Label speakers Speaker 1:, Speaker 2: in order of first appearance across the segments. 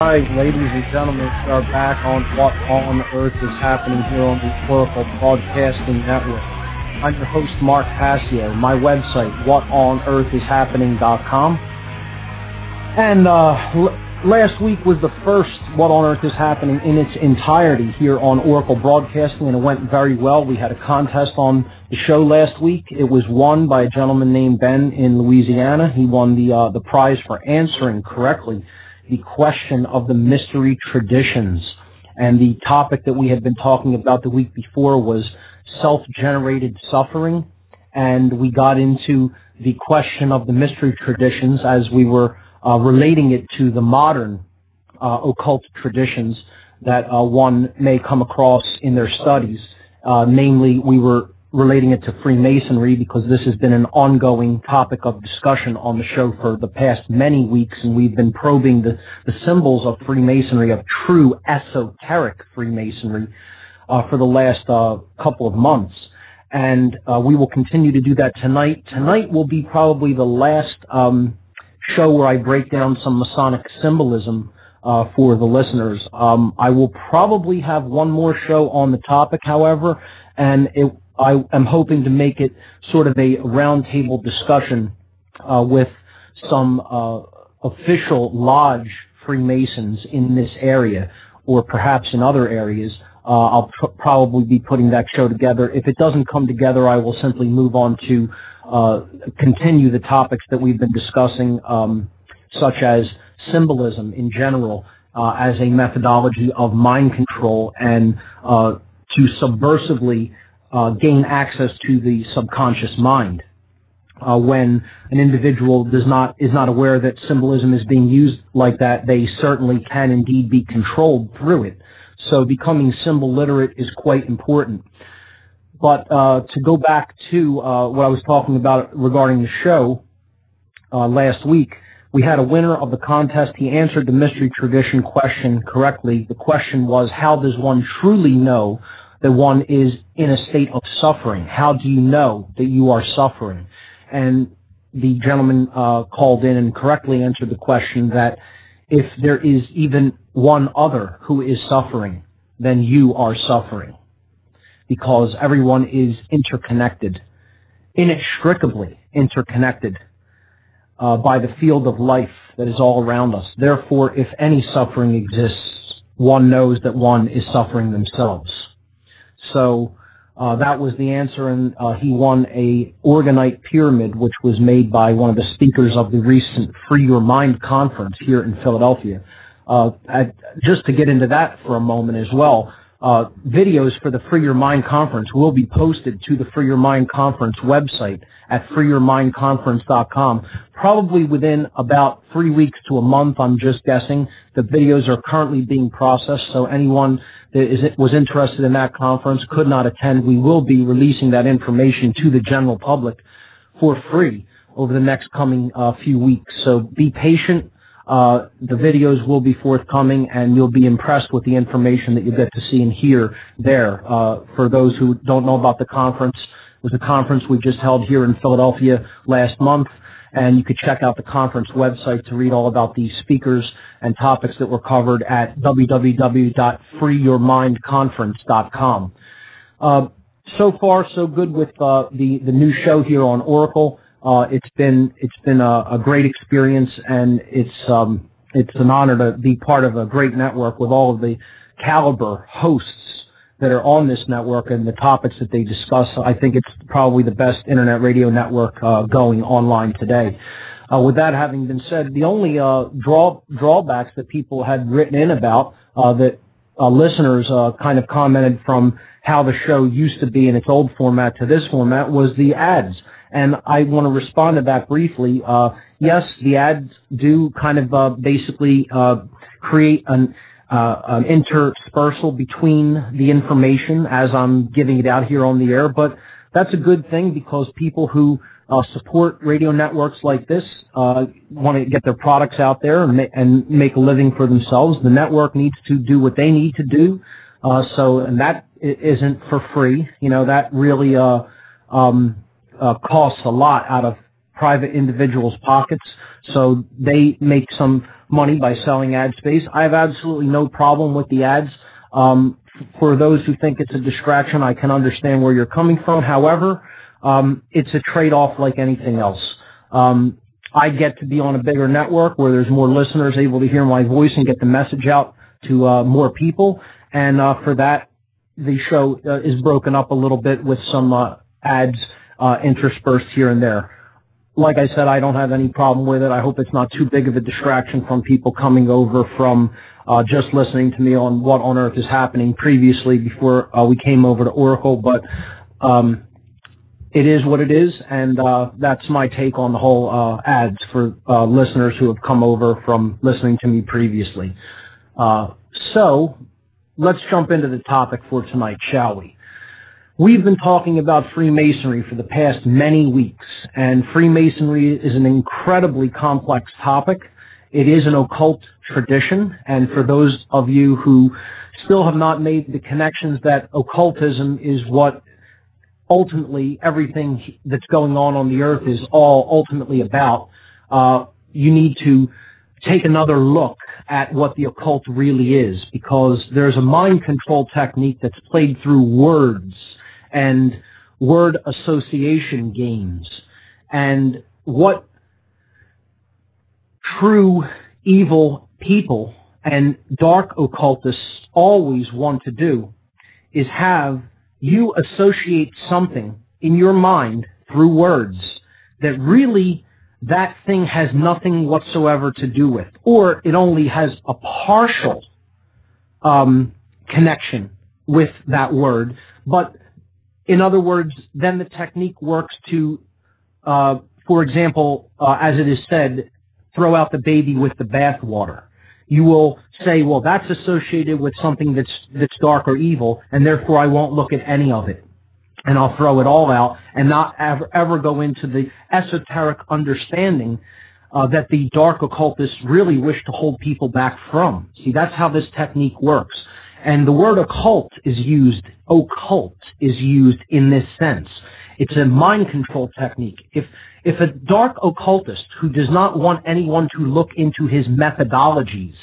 Speaker 1: Alright, ladies and gentlemen, we are back on What on Earth is Happening here on the Oracle Broadcasting Network. I'm your host, Mark Passio. My website, whatonearthishappening.com. And last week was the first What on Earth is Happening in its entirety here on Oracle Broadcasting, and it went very well. We had a contest on the show last week. It was won by a gentleman named Ben in Louisiana. He won the prize for answering correctly the question of the mystery traditions. And the topic that we had been talking about the week before was self-generated suffering. And we got into the question of the mystery traditions as we were relating it to the modern occult traditions that one may come across in their studies. Namely, we were relating it to Freemasonry because this has been an ongoing topic of discussion on the show for the past many weeks, and we've been probing the symbols of Freemasonry, of true esoteric Freemasonry, for the last couple of months. And we will continue to do that tonight. Tonight will be probably the last show where I break down some Masonic symbolism for the listeners. I will probably have one more show on the topic, however, and I am hoping to make it sort of a roundtable discussion with some official lodge Freemasons in this area, or perhaps in other areas. I'll probably be putting that show together. If it doesn't come together, I will simply move on to continue the topics that we've been discussing, such as symbolism in general as a methodology of mind control and to subversively gain access to the subconscious mind. When an individual is not aware that symbolism is being used like that, they certainly can indeed be controlled through it. So becoming symbol literate is quite important. But to go back to what I was talking about regarding the show last week, we had a winner of the contest. He answered the mystery tradition question correctly. The question was, how does one truly know that one is in a state of suffering? How do you know that you are suffering? And the gentleman called in and correctly answered the question that if there is even one other who is suffering, then you are suffering. Because everyone is interconnected, inextricably interconnected by the field of life that is all around us. Therefore, if any suffering exists, one knows that one is suffering themselves. So that was the answer, and he won a organite pyramid, which was made by one of the speakers of the recent Free Your Mind conference here in Philadelphia. Just to get into that for a moment as well, videos for the Free Your Mind conference will be posted to the Free Your Mind conference website at freeyourmindconference.com. Probably within about 3 weeks to a month, I'm just guessing. The videos are currently being processed, so anyone that was interested in that conference could not attend. We will be releasing that information to the general public for free over the next coming few weeks. So be patient. The videos will be forthcoming, and you'll be impressed with the information that you get to see and hear there. For those who don't know about the conference, it was a conference we just held here in Philadelphia last month, and you could check out the conference website to read all about the speakers and topics that were covered at www.freeyourmindconference.com. So far, so good with the new show here on Oracle. It's been a great experience, and it's an honor to be part of a great network with all of the caliber hosts that are on this network and the topics that they discuss. I think it's probably the best internet radio network going online today. With that having been said, the only drawbacks that people had written in about that listeners kind of commented from how the show used to be in its old format to this format was the ads. And I want to respond to that briefly. Yes, the ads do kind of basically create an interspersal between the information as I'm giving it out here on the air, but that's a good thing because people who support radio networks like this want to get their products out there and make a living for themselves. The network needs to do what they need to do, and that isn't for free. You know, that really costs a lot out of private individuals' pockets, so they make some money by selling ad space. I have absolutely no problem with the ads. For those who think it's a distraction, I can understand where you're coming from. However, it's a trade-off like anything else. I get to be on a bigger network where there's more listeners able to hear my voice and get the message out to more people. And for that, the show is broken up a little bit with some ads interspersed here and there. Like I said, I don't have any problem with it. I hope it's not too big of a distraction from people coming over from just listening to me on what on earth is happening previously before we came over to Oracle. But it is what it is, and that's my take on the whole ads for listeners who have come over from listening to me previously. So let's jump into the topic for tonight, shall we? We've been talking about Freemasonry for the past many weeks, and Freemasonry is an incredibly complex topic. It is an occult tradition, and for those of you who still have not made the connections that occultism is what ultimately everything that's going on the earth is all ultimately about, you need to take another look at what the occult really is, because there's a mind control technique that's played through words and word association games. And what true evil people and dark occultists always want to do is have you associate something in your mind through words that really that thing has nothing whatsoever to do with, or it only has a partial connection with that word. But in other words, then the technique works to, for example, as it is said, throw out the baby with the bathwater. You will say, well, that's associated with something that's dark or evil, and therefore I won't look at any of it. And I'll throw it all out and not ever go into the esoteric understanding that the dark occultists really wish to hold people back from. See, that's how this technique works. And the word occult is used in this sense. It's a mind control technique. If a dark occultist who does not want anyone to look into his methodologies,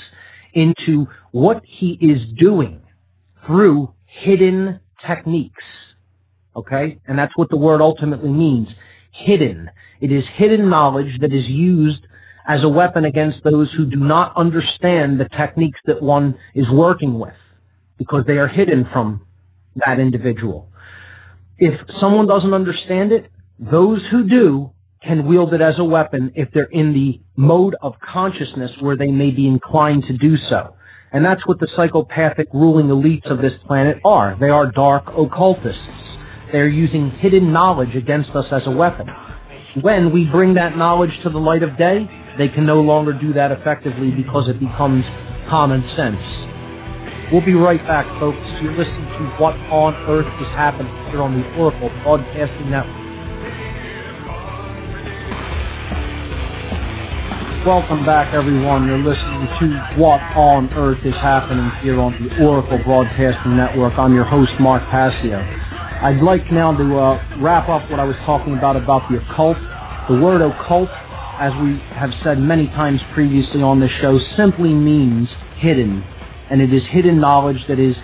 Speaker 1: into what he is doing through hidden techniques, okay? And that's what the word ultimately means, hidden. It is hidden knowledge that is used as a weapon against those who do not understand the techniques that one is working with, because they are hidden from that individual. If someone doesn't understand it, those who do can wield it as a weapon if they're in the mode of consciousness where they may be inclined to do so. And that's what the psychopathic ruling elites of this planet are. They are dark occultists. They're using hidden knowledge against us as a weapon. When we bring that knowledge to the light of day, they can no longer do that effectively because it becomes common sense. We'll be right back, folks. You're listening to What on Earth is Happening here on the Oracle Broadcasting Network. Welcome back, everyone. You're listening to What on Earth is Happening here on the Oracle Broadcasting Network. I'm your host, Mark Passio. I'd like now to wrap up what I was talking about the occult. The word occult, as we have said many times previously on this show, simply means hidden. And it is hidden knowledge that is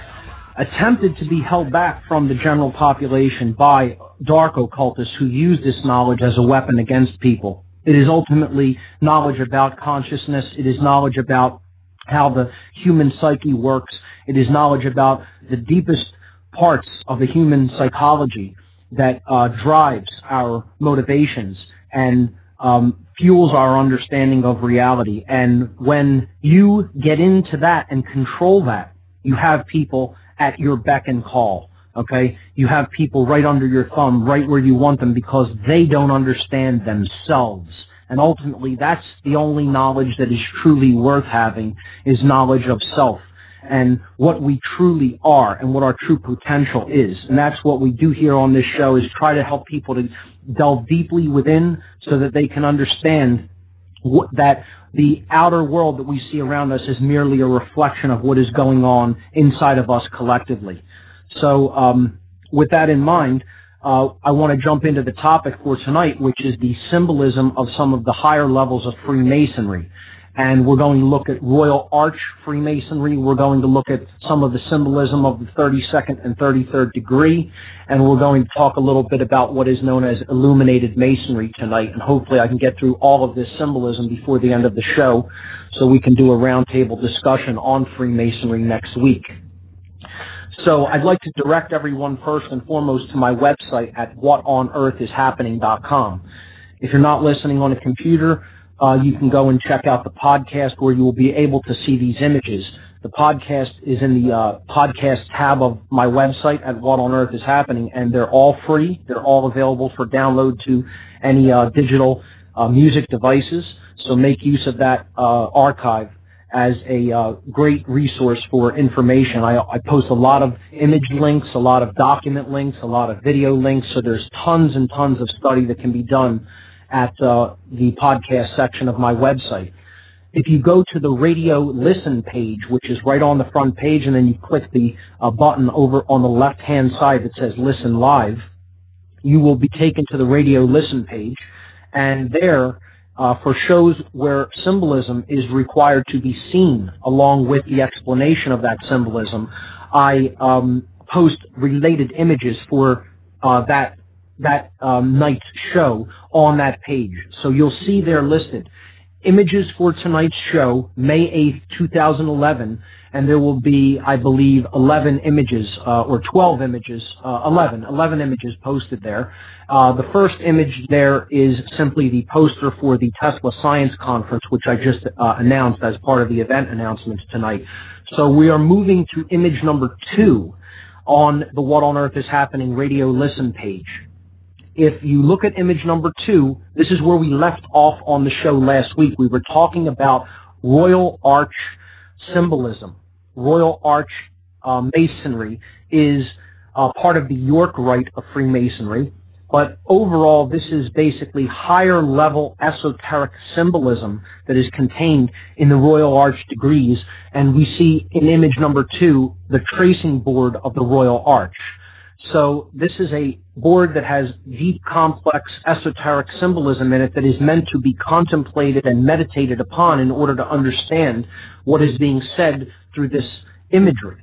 Speaker 1: attempted to be held back from the general population by dark occultists who use this knowledge as a weapon against people. It is ultimately knowledge about consciousness. It is knowledge about how the human psyche works. It is knowledge about the deepest parts of the human psychology that drives our motivations and fuels our understanding of reality. And when you get into that and control that, you have people at your beck and call, okay? You have people right under your thumb, right where you want them, because they don't understand themselves. And ultimately, that's the only knowledge that is truly worth having, is knowledge of self and what we truly are and what our true potential is. And that's what we do here on this show, is try to help people to delve deeply within so that they can understand that the outer world that we see around us is merely a reflection of what is going on inside of us collectively. So with that in mind, I want to jump into the topic for tonight, which is the symbolism of some of the higher levels of Freemasonry. And we're going to look at Royal Arch Freemasonry. We're going to look at some of the symbolism of the 32nd and 33rd degree. And we're going to talk a little bit about what is known as Illuminated Masonry tonight. And hopefully I can get through all of this symbolism before the end of the show so we can do a roundtable discussion on Freemasonry next week. So I'd like to direct everyone first and foremost to my website at whatonearthishappening.com. If you're not listening on a computer, you can go and check out the podcast where you will be able to see these images. The podcast is in the podcast tab of my website at What on Earth is Happening, and they're all free. They're all available for download to any digital music devices. So make use of that archive as a great resource for information. I post a lot of image links, a lot of document links, a lot of video links, so there's tons and tons of study that can be done at the podcast section of my website. If you go to the radio listen page, which is right on the front page, and then you click the button over on the left-hand side that says Listen Live, you will be taken to the radio listen page, and there, for shows where symbolism is required to be seen along with the explanation of that symbolism, I post related images for that night's show on that page. So you'll see there listed images for tonight's show, May 8th, 2011, and there will be, I believe, 11 images, or 12 images, 11 images posted there. The first image there is simply the poster for the Tesla Science Conference, which I just announced as part of the event announcements tonight. So we are moving to image number 2 on the What on Earth is Happening radio listen page. If you look at image number 2, this is where we left off on the show last week. We were talking about Royal Arch symbolism. Royal Arch Masonry is part of the York Rite of Freemasonry, but overall this is basically higher level esoteric symbolism that is contained in the Royal Arch degrees, and we see in image number 2 the tracing board of the Royal Arch. So this is a board that has deep, complex, esoteric symbolism in it that is meant to be contemplated and meditated upon in order to understand what is being said through this imagery.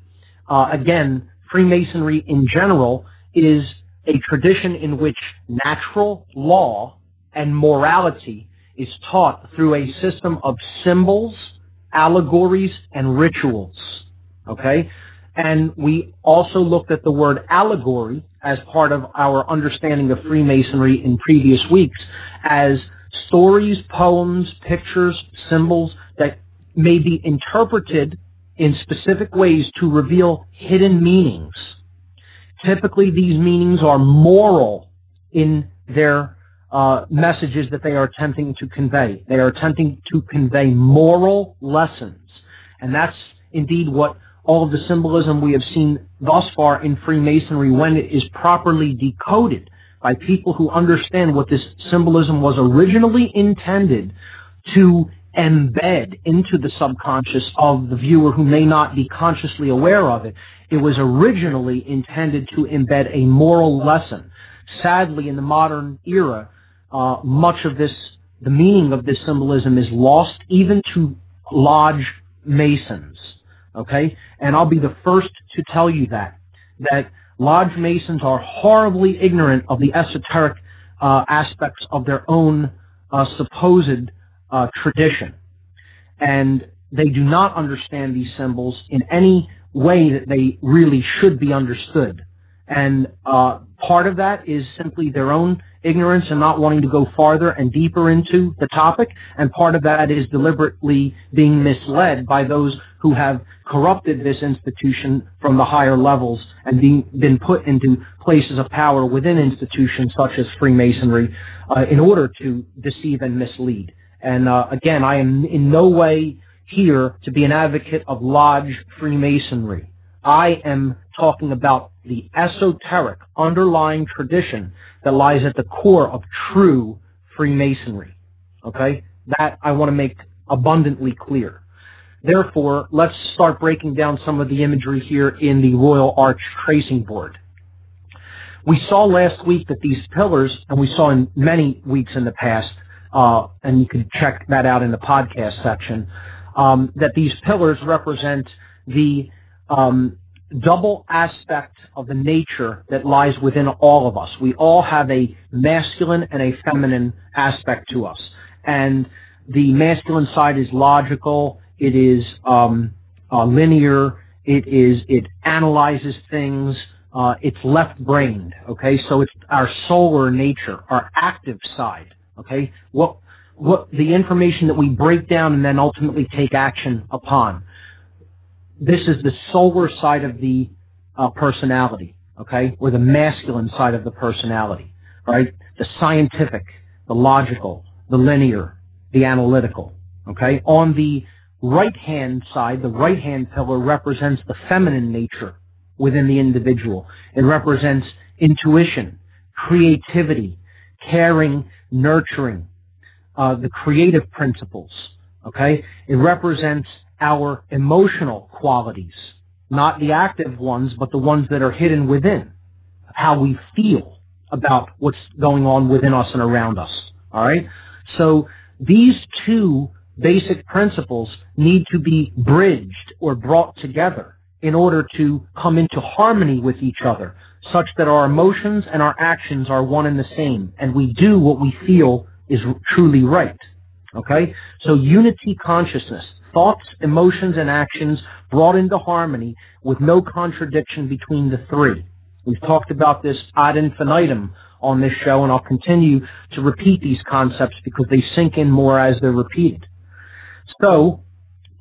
Speaker 1: Again, Freemasonry in general is a tradition in which natural law and morality is taught through a system of symbols, allegories, and rituals. Okay? And we also looked at the word allegory as part of our understanding of Freemasonry in previous weeks as stories, poems, pictures, symbols that may be interpreted in specific ways to reveal hidden meanings. Typically, these meanings are moral in their messages that they are attempting to convey. They are attempting to convey moral lessons. And that's indeed what all of the symbolism we have seen thus far in Freemasonry, when it is properly decoded by people who understand what this symbolism was originally intended to embed into the subconscious of the viewer who may not be consciously aware of it. It was originally intended to embed a moral lesson. Sadly, in the modern era, much of this, the meaning of this symbolism is lost even to lodge Masons. Okay? And I'll be the first to tell you that Lodge Masons are horribly ignorant of the esoteric aspects of their own supposed tradition. And they do not understand these symbols in any way that they really should be understood. And part of that is simply their own ignorance and not wanting to go farther and deeper into the topic, and part of that is deliberately being misled by those who have corrupted this institution from the higher levels and been put into places of power within institutions such as Freemasonry in order to deceive and mislead. And again, I am in no way here to be an advocate of Lodge Freemasonry. I am talking about the esoteric underlying tradition that lies at the core of true Freemasonry. Okay? That I want to make abundantly clear. Therefore, let's start breaking down some of the imagery here in the Royal Arch tracing board. We saw last week that these pillars, and we saw in many weeks in the past, and you can check that out in the podcast section, that these pillars represent the double aspect of the nature that lies within all of us. We all have a masculine and a feminine aspect to us. And the masculine side is logical, it is linear, it analyzes things, it's left-brained, okay? So it's our solar nature, our active side, okay? What the information that we break down and then ultimately take action upon. This is the solar side of the personality, okay? Or the masculine side of the personality, right? The scientific, the logical, the linear, the analytical, okay? On the right-hand side, the right-hand pillar represents the feminine nature within the individual. It represents intuition, creativity, caring, nurturing, the creative principles, okay? It represents our emotional qualities, not the active ones, but the ones that are hidden within, how we feel about what's going on within us and around us, all right? So these two basic principles need to be bridged or brought together in order to come into harmony with each other, such that our emotions and our actions are one and the same, and we do what we feel is truly right, okay? So unity consciousness, thoughts, emotions, and actions brought into harmony with no contradiction between the three. We've talked about this ad infinitum on this show, and I'll continue to repeat these concepts because they sink in more as they're repeated. So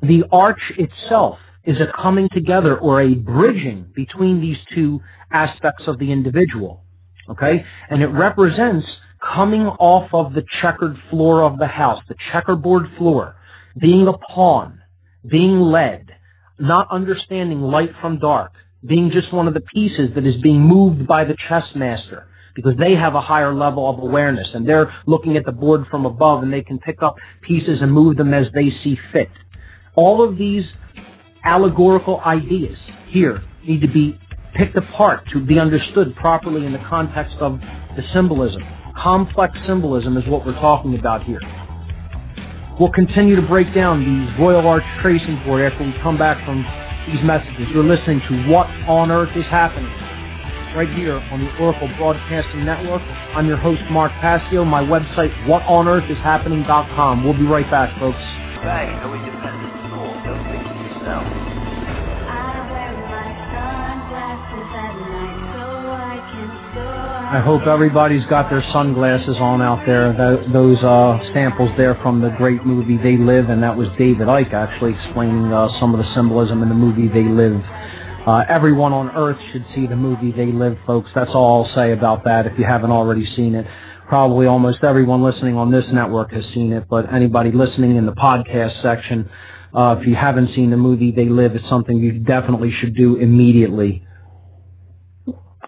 Speaker 1: the arch itself is a coming together or a bridging between these two aspects of the individual, okay? And it represents coming off of the checkered floor of the house, the checkerboard floor, being a pawn, being led, not understanding light from dark, being just one of the pieces that is being moved by the chess master because they have a higher level of awareness and they're looking at the board from above and they can pick up pieces and move them as they see fit. All of these allegorical ideas here need to be picked apart to be understood properly in the context of the symbolism. Complex symbolism is what we're talking about here. We'll continue to break down these Royal Arch tracing for you after we come back from these messages. You're listening to What on Earth is Happening right here on the Oracle Broadcasting Network. I'm your host, Mark Passio. My website, whatonearthishappening.com. We'll be right back, folks.
Speaker 2: Right, are we dependent on all? Don't think of yourself.
Speaker 1: I hope everybody's got their sunglasses on out there. Those samples there from the great movie They Live, and that was David Icke actually explaining some of the symbolism in the movie They Live. Everyone on Earth should see the movie They Live, folks. That's all I'll say about that if you haven't already seen it. Probably almost everyone listening on this network has seen it, but anybody listening in the podcast section, if you haven't seen the movie They Live, it's something you definitely should do immediately.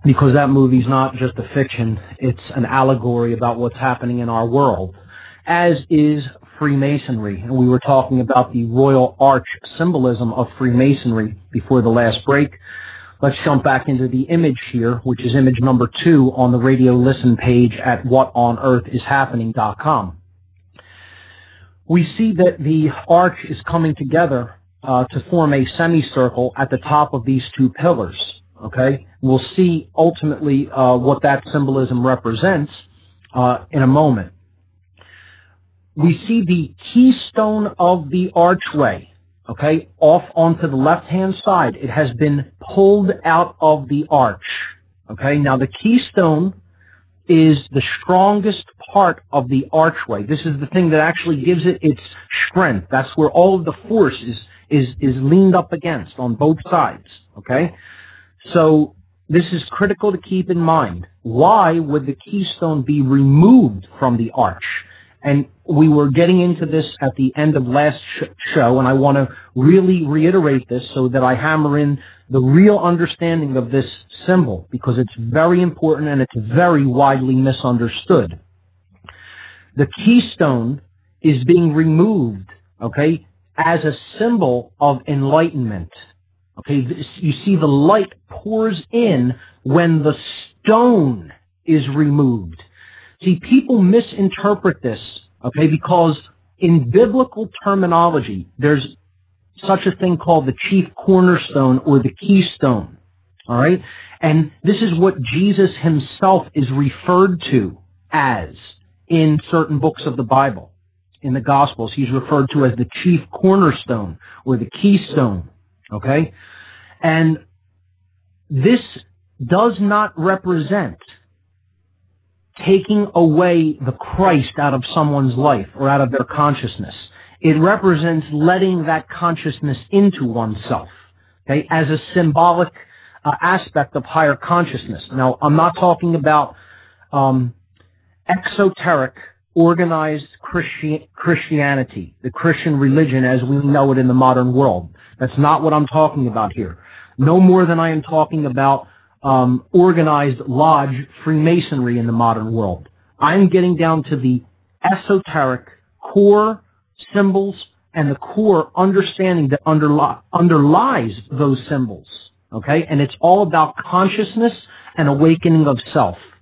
Speaker 1: Because that movie's not just a fiction, it's an allegory about what's happening in our world, as is Freemasonry. And we were talking about the Royal Arch symbolism of Freemasonry before the last break. Let's jump back into the image here, which is image number 2 on the radio listen page at whatonearthishappening.com. We see that the arch is coming together to form a semicircle at the top of these two pillars. Okay, we'll see ultimately what that symbolism represents in a moment. We see the keystone of the archway, okay, off onto the left-hand side. It has been pulled out of the arch, okay. Now the keystone is the strongest part of the archway. This is the thing that actually gives it its strength. That's where all of the force is leaned up against on both sides, okay. So this is critical to keep in mind. Why would the keystone be removed from the arch? And we were getting into this at the end of last show, and I want to really reiterate this so that I hammer in the real understanding of this symbol, because it's very important and it's very widely misunderstood. The keystone is being removed, okay, as a symbol of enlightenment. Okay, you see the light pours in when the stone is removed. See, people misinterpret this Okay, because in biblical terminology, there's such a thing called the Chief Cornerstone or the Keystone. All right? And this is what Jesus himself is referred to as in certain books of the Bible. In the Gospels, he's referred to as the Chief Cornerstone or the Keystone. Okay? And this does not represent taking away the Christ out of someone's life or out of their consciousness. It represents letting that consciousness into oneself, okay, as a symbolic aspect of higher consciousness. Now, I'm not talking about exoteric, organized Christianity, the Christian religion as we know it in the modern world. That's not what I'm talking about here. No more than I am talking about organized lodge Freemasonry in the modern world. I'm getting down to the esoteric core symbols and the core understanding that underlies those symbols. Okay? And it's all about consciousness and awakening of self.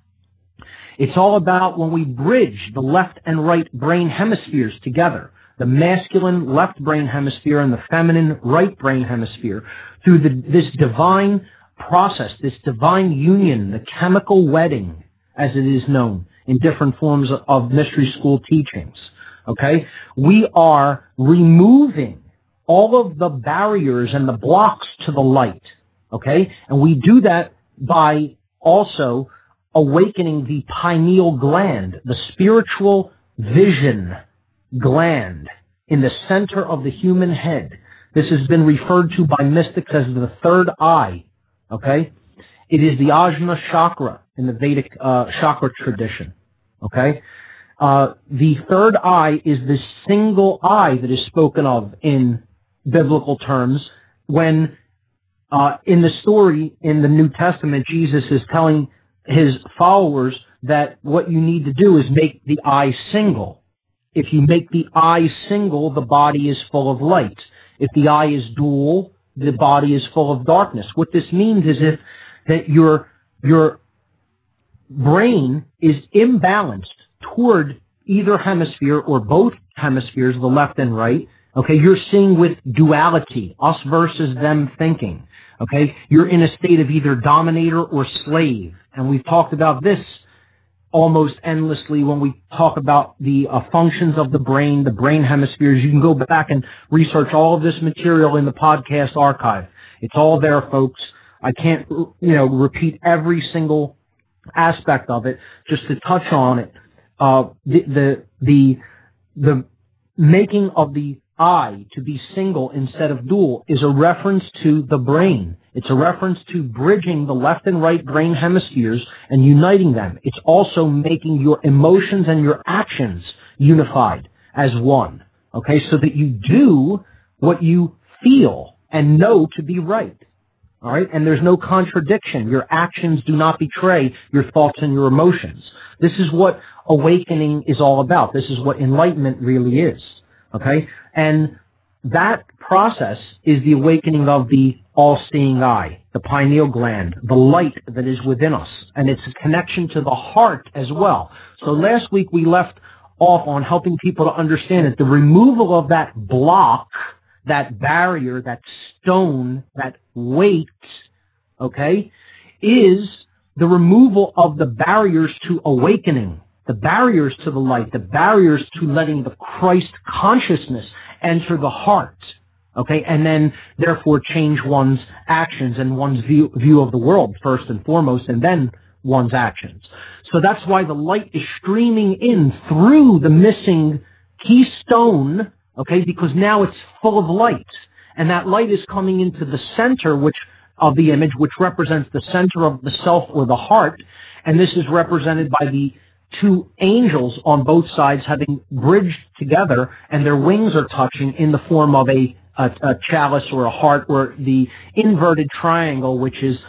Speaker 1: It's all about when we bridge the left and right brain hemispheres together, the masculine left brain hemisphere and the feminine right brain hemisphere, through this divine process, this divine union, the chemical wedding, as it is known in different forms of mystery school teachings. Okay? We are removing all of the barriers and the blocks to the light. Okay? And we do that by also awakening the pineal gland, the spiritual vision gland in the center of the human head. This has been referred to by mystics as the third eye. Okay? It is the Ajna chakra in the Vedic chakra tradition. Okay? The third eye is this single eye that is spoken of in biblical terms when in the story in the New Testament, Jesus is telling his followers that what you need to do is make the eye single. If you make the eye single, the body is full of light. If the eye is dual, the body is full of darkness. What this means is that your brain is imbalanced toward either hemisphere or both hemispheres, the left and right. Okay, you're seeing with duality, us versus them thinking. Okay, you're in a state of either dominator or slave. And we've talked about this almost endlessly when we talk about the functions of the brain hemispheres. You can go back and research all of this material in the podcast archive. It's all there, folks. I can't, repeat every single aspect of it. Just to touch on it, the making of the eye to be single instead of dual is a reference to the brain. It's a reference to bridging the left and right brain hemispheres and uniting them. It's also making your emotions and your actions unified as one. Okay, so that you do what you feel and know to be right. All right, and there's no contradiction. Your actions do not betray your thoughts and your emotions. This is what awakening is all about. This is what enlightenment really is. Okay, and that process is the awakening of the all-seeing eye, the pineal gland, the light that is within us, and it's a connection to the heart as well. So last week we left off on helping people to understand that the removal of that block, that barrier, that stone, that weight, okay, is the removal of the barriers to awakening, the barriers to the light, the barriers to letting the Christ consciousness enter the heart. Okay, and then therefore change one's actions and one's view of the world first and foremost, and then one's actions. So that's why the light is streaming in through the missing keystone, okay, because now it's full of light. And that light is coming into the center of the image, which represents the center of the self or the heart. And this is represented by the two angels on both sides having bridged together, and their wings are touching in the form of a chalice or a heart, or the inverted triangle, which is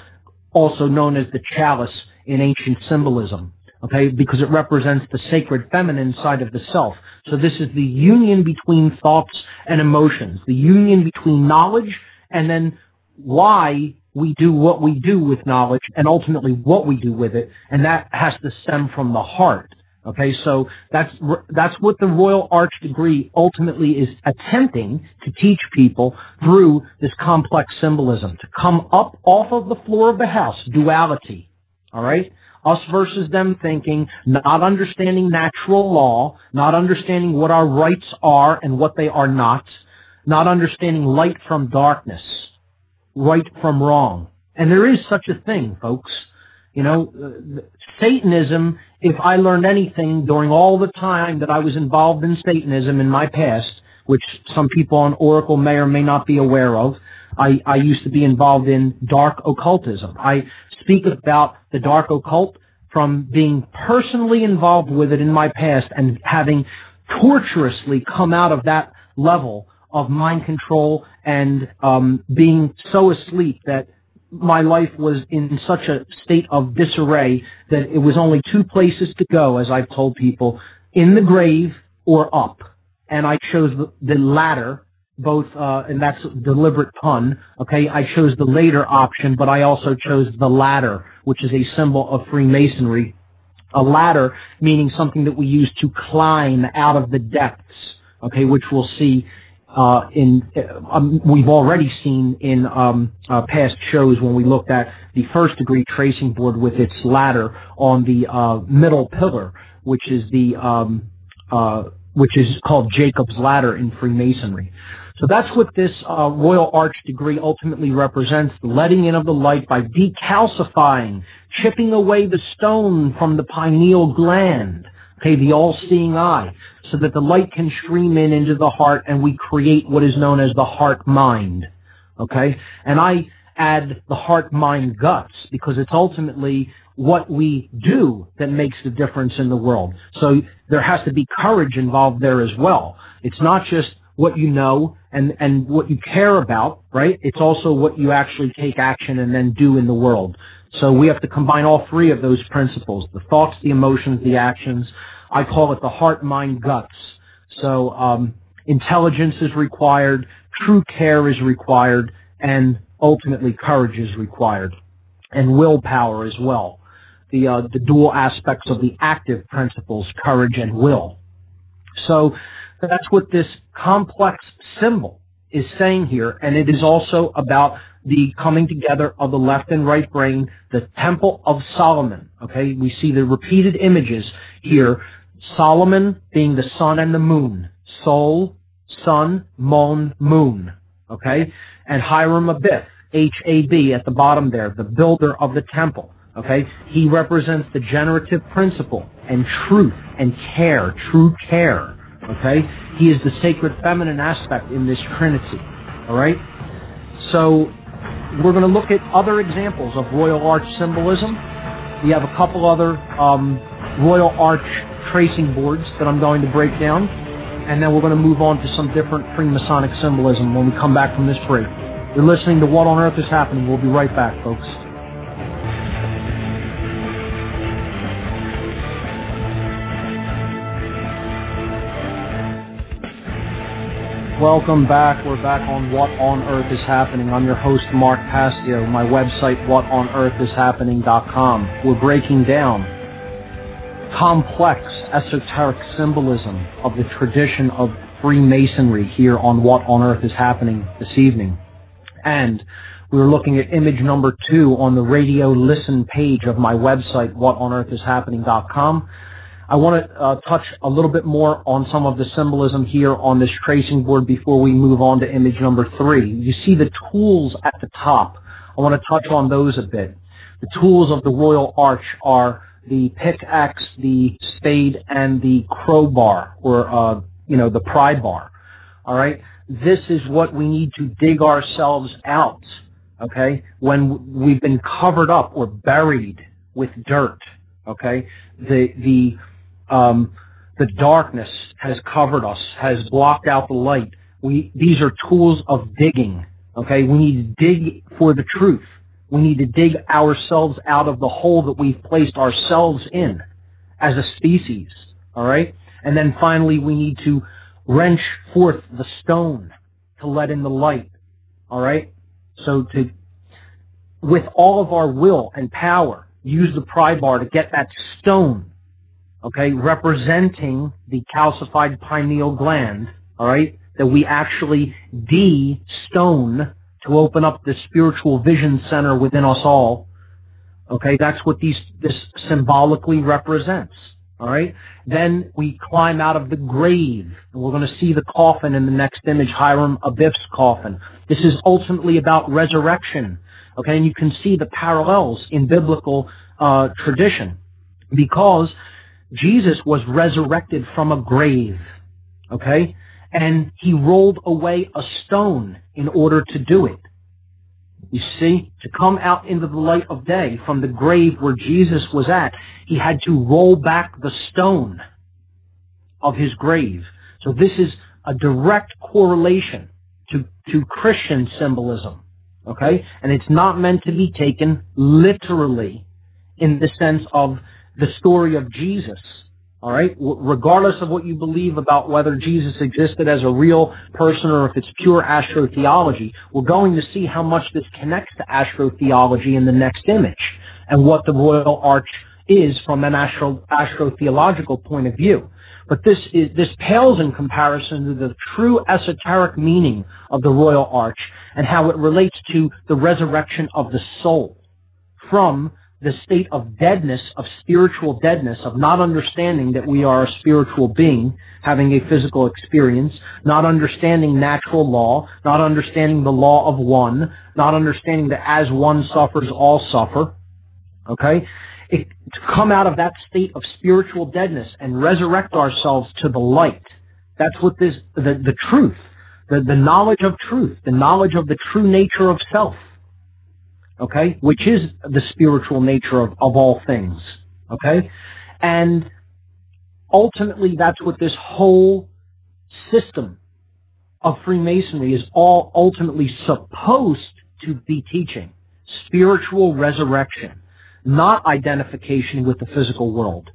Speaker 1: also known as the chalice in ancient symbolism, okay, because it represents the sacred feminine side of the self. So this is the union between thoughts and emotions, the union between knowledge and then why we do what we do with knowledge and ultimately what we do with it, and that has to stem from the heart. Okay, so that's what the Royal Arch degree ultimately is attempting to teach people through this complex symbolism, to come up off of the floor of the house, duality, all right? Us versus them thinking, not understanding natural law, not understanding what our rights are and what they are not understanding light from darkness, right from wrong. And there is such a thing, folks. You know, Satanism, if I learned anything during all the time that I was involved in Satanism in my past, which some people on Oracle may or may not be aware of, I used to be involved in dark occultism. I speak about the dark occult from being personally involved with it in my past and having torturously come out of that level of mind control and being so asleep that my life was in such a state of disarray that it was only two places to go, as I've told people, in the grave or up. And I chose the latter, both, and that's a deliberate pun, okay? I chose the later option, but I also chose the ladder, which is a symbol of Freemasonry. A ladder meaning something that we use to climb out of the depths, okay, which we'll see we've already seen in past shows when we looked at the first degree tracing board with its ladder on the middle pillar, which is called Jacob's Ladder in Freemasonry. So that's what this Royal Arch degree ultimately represents, the letting in of the light by decalcifying, chipping away the stone from the pineal gland, okay, the all-seeing eye, so that the light can stream in into the heart and we create what is known as the heart-mind, okay? And I add the heart-mind-guts because it's ultimately what we do that makes the difference in the world. So there has to be courage involved there as well. It's not just what you know and what you care about, right? It's also what you actually take action and then do in the world. So we have to combine all three of those principles, the thoughts, the emotions, the actions. I call it the heart, mind, guts. So intelligence is required, true care is required, and ultimately courage is required, and willpower as well. The dual aspects of the active principles, courage and will. So that's what this complex symbol is saying here, and it is also about the coming together of the left and right brain, the Temple of Solomon. Okay, we see the repeated images here. Solomon being the sun and the moon. Sol, sun, mon, moon. Okay, and Hiram Abiff, H-A-B at the bottom there, the builder of the temple. Okay, he represents the generative principle and truth and care, true care. Okay, he is the sacred feminine aspect in this trinity. All right, so we're going to look at other examples of Royal Arch symbolism. We have a couple other Royal Arch tracing boards that I'm going to break down, and then we're going to move on to some different Freemasonic symbolism when we come back from this break. You're listening to What on Earth is Happening. We'll be right back, folks. Welcome back. We're back on What on Earth is Happening. I'm your host, Mark Passio. My website, whatonearthishappening.com. We're breaking down complex esoteric symbolism of the tradition of Freemasonry here on What on Earth is Happening this evening. And we were looking at image number 2 on the radio listen page of my website, whatonearthishappening.com. I want to touch a little bit more on some of the symbolism here on this tracing board before we move on to image number 3. You see the tools at the top. I want to touch on those a bit. The tools of the Royal Arch are the pickaxe, the spade, and the crowbar, or the pry bar. All right, this is what we need to dig ourselves out. Okay, when we've been covered up or buried with dirt. Okay, the darkness has covered us, has blocked out the light. These are tools of digging. Okay, we need to dig for the truth. We need to dig ourselves out of the hole that we've placed ourselves in as a species, all right? And then finally, we need to wrench forth the stone to let in the light, all right? So with all of our will and power, use the pry bar to get that stone okay, representing the calcified pineal gland, all right, that we actually de-stone to open up the spiritual vision center within us all. Okay, that's what this symbolically represents. All right, then we climb out of the grave, and we're going to see the coffin in the next image, Hiram Abiff's coffin. This is ultimately about resurrection. Okay, and you can see the parallels in biblical tradition, because Jesus was resurrected from a grave. Okay, and he rolled away a stone in order to do it. You see, to come out into the light of day from the grave where Jesus was at, he had to roll back the stone of his grave. So this is a direct correlation to Christian symbolism, okay? And it's not meant to be taken literally in the sense of the story of Jesus. All right, regardless of what you believe about whether Jesus existed as a real person or if it's pure astrotheology, we're going to see how much this connects to astrotheology in the next image and what the Royal Arch is from an astrotheological point of view. But this pales in comparison to the true esoteric meaning of the Royal Arch and how it relates to the resurrection of the soul from the state of deadness, of spiritual deadness, of not understanding that we are a spiritual being having a physical experience, not understanding natural law, not understanding the law of one, not understanding that as one suffers, all suffer. Okay? To come out of that state of spiritual deadness and resurrect ourselves to the light. That's what the truth, the knowledge of truth, the knowledge of the true nature of self. Okay, which is the spiritual nature of all things, okay? And ultimately, that's what this whole system of Freemasonry is all ultimately supposed to be teaching. Spiritual resurrection, not identification with the physical world,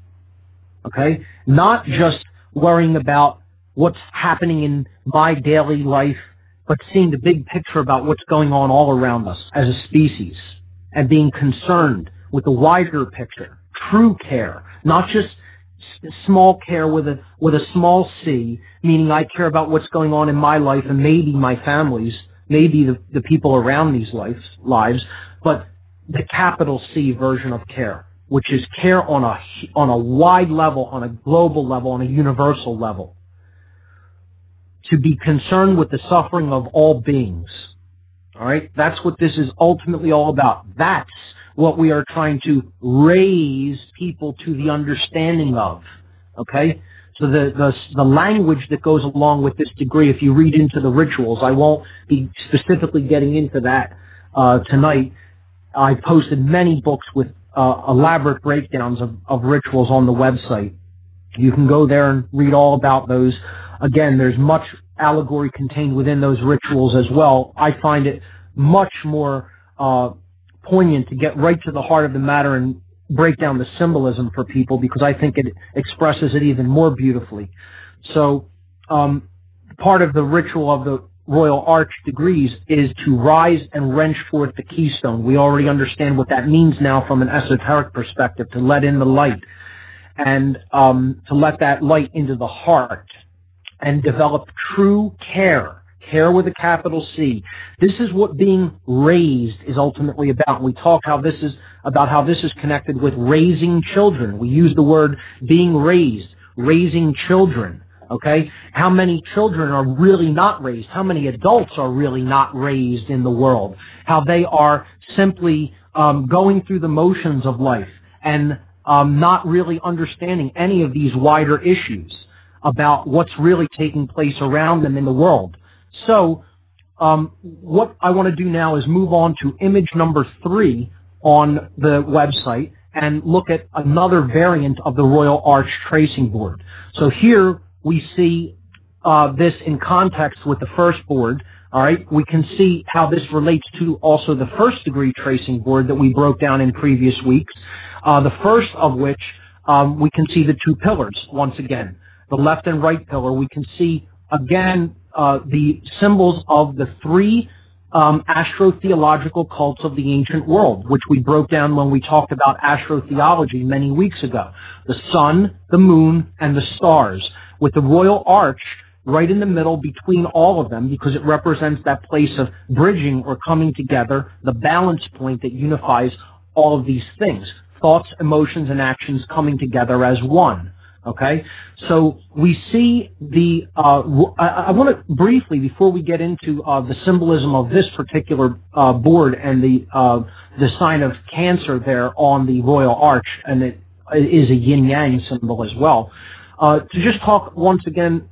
Speaker 1: okay? Not just worrying about what's happening in my daily life, but seeing the big picture about what's going on all around us as a species and being concerned with the wider picture, true care, not just small care with a small c, meaning I care about what's going on in my life and maybe my family's, maybe the people around these lives, but the capital C version of care, which is care on a wide level, on a global level, on a universal level. To be concerned with the suffering of all beings. All right? That's what this is ultimately all about. That's what we are trying to raise people to the understanding of. Okay? So the language that goes along with this degree, if you read into the rituals, I won't be specifically getting into that tonight. I posted many books with elaborate breakdowns of rituals on the website. You can go there and read all about those. Again, there's much allegory contained within those rituals as well. I find it much more poignant to get right to the heart of the matter and break down the symbolism for people because I think it expresses it even more beautifully. So part of the ritual of the Royal Arch degrees is to rise and wrench forth the keystone. We already understand what that means now from an esoteric perspective, to let in the light and to let that light into the heart and develop true care, care with a capital C. This is what being raised is ultimately about. We talk how this is connected with raising children. We use the word being raised, raising children. Okay? How many children are really not raised? How many adults are really not raised in the world? How they are simply going through the motions of life and not really understanding any of these wider issues about what's really taking place around them in the world. So what I want to do now is move on to image number 3 on the website and look at another variant of the Royal Arch tracing board. So here we see this in context with the first board. All right, we can see how this relates to also the first degree tracing board that we broke down in previous weeks. The first of which we can see the 2 pillars once again. The left and right pillar, we can see again the symbols of the 3 astrotheological cults of the ancient world, which we broke down when we talked about astrotheology many weeks ago. The sun, the moon, and the stars, with the royal arch right in the middle between all of them, because it represents that place of bridging or coming together, the balance point that unifies all of these things. Thoughts, emotions, and actions coming together as one. Okay? So we see the, I want to briefly, before we get into the symbolism of this particular board and the sign of Cancer there on the royal arch, and it is a yin-yang symbol as well, to just talk once again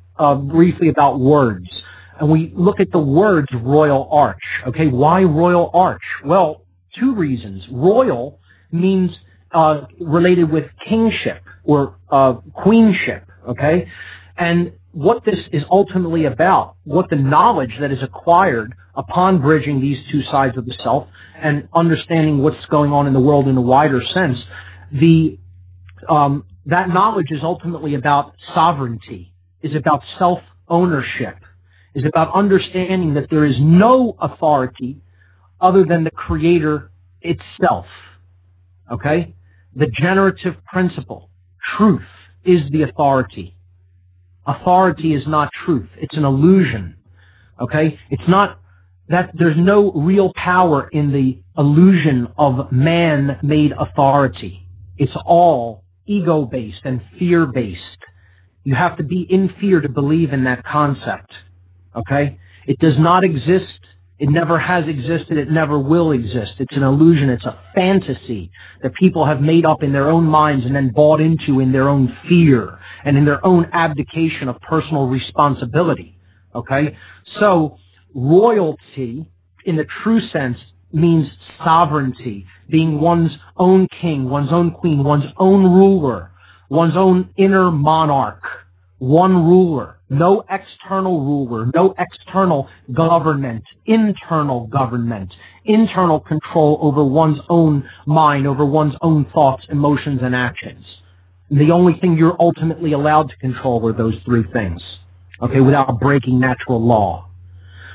Speaker 1: briefly about words. And we look at the words royal arch. Okay, why royal arch? Well, two reasons. Royal means related with kingship or queenship, okay? And what this is ultimately about, what the knowledge that is acquired upon bridging these two sides of the self and understanding what's going on in the world in a wider sense, that knowledge is ultimately about sovereignty, is about self-ownership, is about understanding that there is no authority other than the Creator itself, okay? The generative principle, truth, is the authority. Authority is not truth. It's an illusion, okay? It's not that there's no real power in the illusion of man-made authority. It's all ego-based and fear-based. You have to be in fear to believe in that concept, okay? It does not exist. It never has existed. It never will exist. It's an illusion. It's a fantasy that people have made up in their own minds and then bought into in their own fear and in their own abdication of personal responsibility, okay? So royalty, in the true sense, means sovereignty, being one's own king, one's own queen, one's own ruler, one's own inner monarch, one ruler, no external ruler, no external government, internal control over one's own mind, over one's own thoughts, emotions, and actions. And the only thing you're ultimately allowed to control are those three things, okay, without breaking natural law.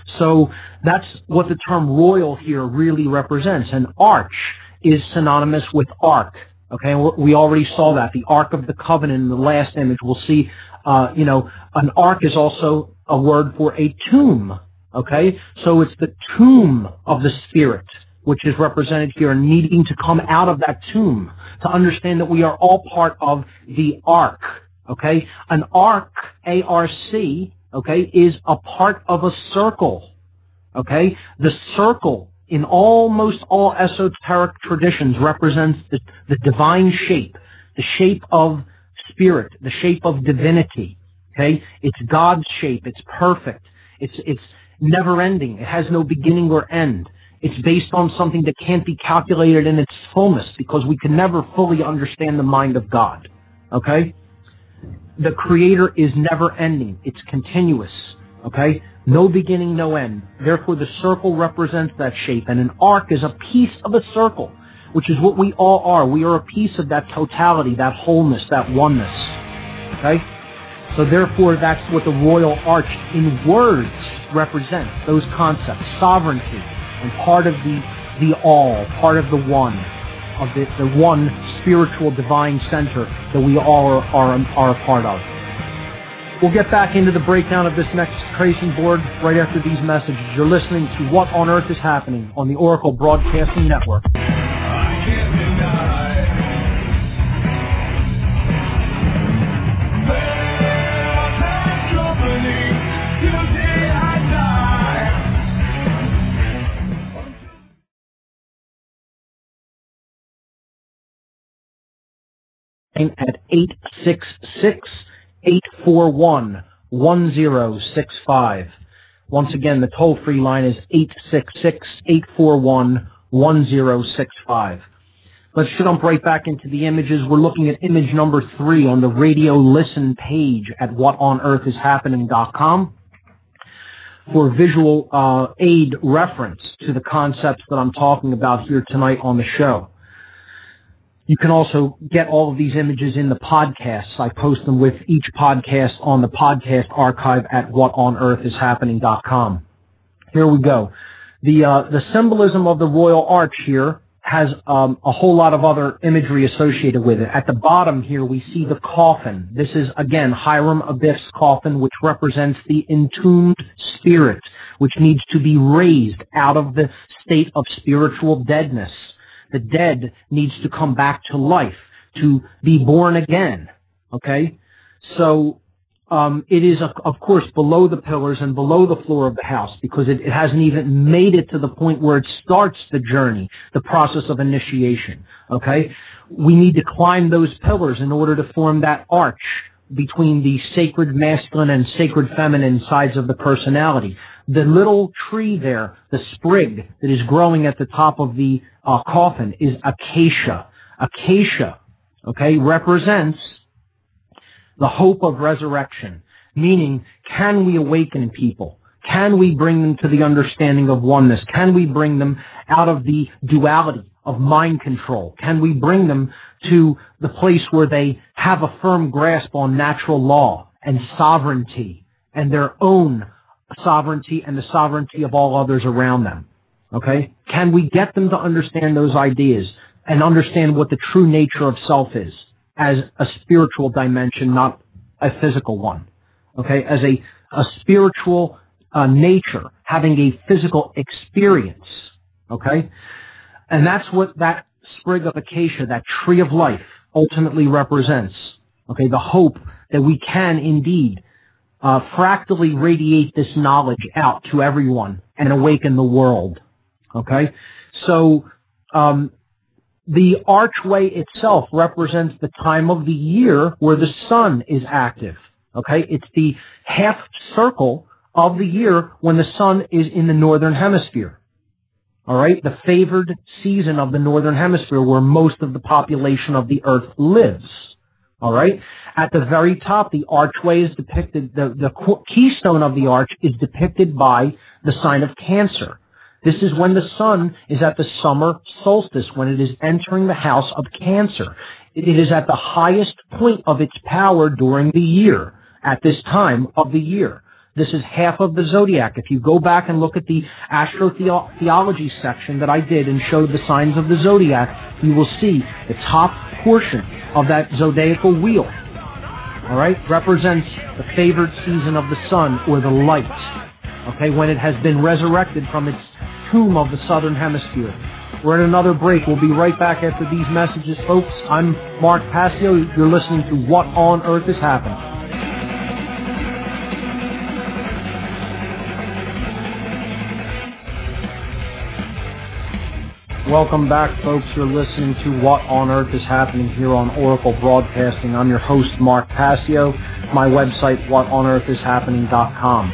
Speaker 1: So that's what the term royal here really represents. And arch is synonymous with ark. Okay, we already saw that. The Ark of the Covenant in the last image. We'll see, an ark is also a word for a tomb. Okay, so it's the tomb of the Spirit, which is represented here, needing to come out of that tomb to understand that we are all part of the ark. Okay, an ark, A-R-C, okay, is a part of a circle. Okay, the circle in almost all esoteric traditions represents the divine shape, the shape of spirit, the shape of divinity. Okay, it's God's shape. It's perfect. It's never-ending. It has no beginning or end. It's based on something that can't be calculated in its fullness because we can never fully understand the mind of God. Okay, the Creator is never-ending. It's continuous. Okay, no beginning, no end. Therefore, the circle represents that shape, and an arc is a piece of a circle, which is what we all are. We are a piece of that totality, that wholeness, that oneness. Okay? So therefore, that's what the royal arch in words represents, those concepts, sovereignty, and part of the all, part of the one, of the one spiritual divine center that we all are a part of. We'll get back into the breakdown of this next tracing board right after these messages. You're listening to What on Earth is Happening on the Oracle Broadcasting Network. At 866-841-1065. Once again, the toll-free line is 866-841-1065. Let's jump right back into the images. We're looking at image number 3 on the radio listen page at whatonearthishappening.com for visual aid reference to the concepts that I'm talking about here tonight on the show. You can also get all of these images in the podcasts. I post them with each podcast on the podcast archive at whatonearthishappening.com. Here we go. The symbolism of the Royal Arch here has a whole lot of other imagery associated with it. At the bottom here, we see the coffin. This is, again, Hiram Abiff's coffin, which represents the entombed spirit, which needs to be raised out of the state of spiritual deadness. The dead needs to come back to life, to be born again. Okay? So it is, of course, below the pillars and below the floor of the house, because it hasn't even made it to the point where it starts the journey, the process of initiation. Okay? We need to climb those pillars in order to form that arch between the sacred masculine and sacred feminine sides of the personality. The little tree there, the sprig that is growing at the top of the coffin, is acacia. Acacia, okay, represents the hope of resurrection, meaning, can we awaken people? Can we bring them to the understanding of oneness? Can we bring them out of the duality of mind control? Can we bring them to the place where they have a firm grasp on natural law and sovereignty and their own sovereignty and the sovereignty of all others around them? Okay? Can we get them to understand those ideas and understand what the true nature of self is as a spiritual dimension, not a physical one? Okay? As a spiritual nature having a physical experience. Okay? And that's what that sprig of acacia, that tree of life, ultimately represents. Okay? The hope that we can indeed fractally radiate this knowledge out to everyone and awaken the world. Okay? So the archway itself represents the time of the year where the sun is active. Okay? It's the half circle of the year when the sun is in the northern hemisphere. All right? The favored season of the northern hemisphere where most of the population of the earth lives. All right? At the very top, the archway is depicted, the keystone of the arch is depicted by the sign of Cancer. This is when the sun is at the summer solstice, when it is entering the house of Cancer. It is at the highest point of its power during the year, at this time of the year. This is half of the zodiac. If you go back and look at the astrotheology section that I did and showed the signs of the zodiac, you will see the top portion of that zodiacal wheel, all right, represents the favored season of the sun, or the light, okay, when it has been resurrected from its tomb of the southern hemisphere. We're in another break. We'll be right back after these messages, folks. I'm Mark Passio. You're listening to What on Earth is Happening. Welcome back, folks. You're listening to What on Earth is Happening here on Oracle Broadcasting. I'm your host, Mark Passio. My website, whatonearthishappening.com.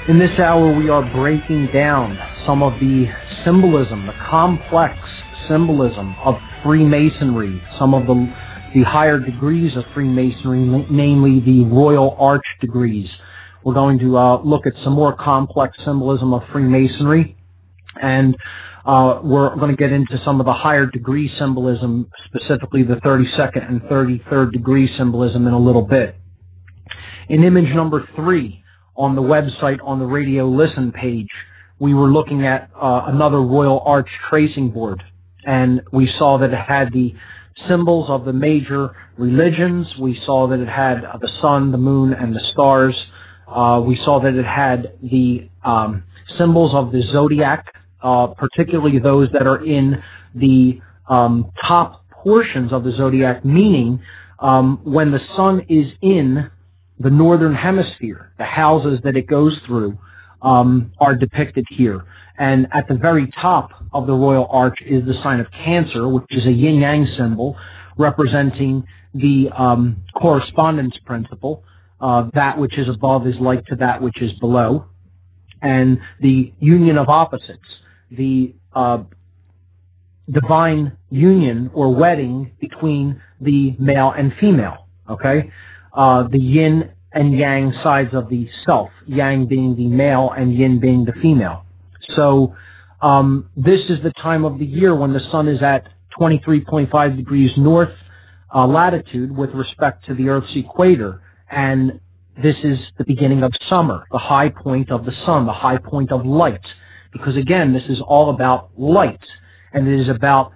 Speaker 1: In this hour, we are breaking down some of the symbolism, the complex symbolism of Freemasonry, some of the higher degrees of Freemasonry, namely the Royal Arch degrees. We're going to look at some more complex symbolism of Freemasonry, and we're going to get into some of the higher degree symbolism, specifically the 32nd and 33rd degree symbolism, in a little bit. In image number 3 on the website, on the radio listen page, we were looking at another Royal Arch tracing board, and we saw that it had the symbols of the major religions. We saw that it had the sun, the moon, and the stars. We saw that it had the symbols of the zodiac, particularly those that are in the top portions of the zodiac, meaning when the sun is in the northern hemisphere, the houses that it goes through are depicted here. And at the very top of the Royal Arch is the sign of Cancer, which is a yin-yang symbol representing the correspondence principle. That which is above is like to that which is below. And the union of opposites, the divine union or wedding between the male and female, okay? The yin and yang sides of the self, yang being the male and yin being the female. So this is the time of the year when the sun is at 23.5 degrees north latitude with respect to the Earth's equator, and this is the beginning of summer, the high point of the sun, the high point of light. because again, this is all about light, and it is about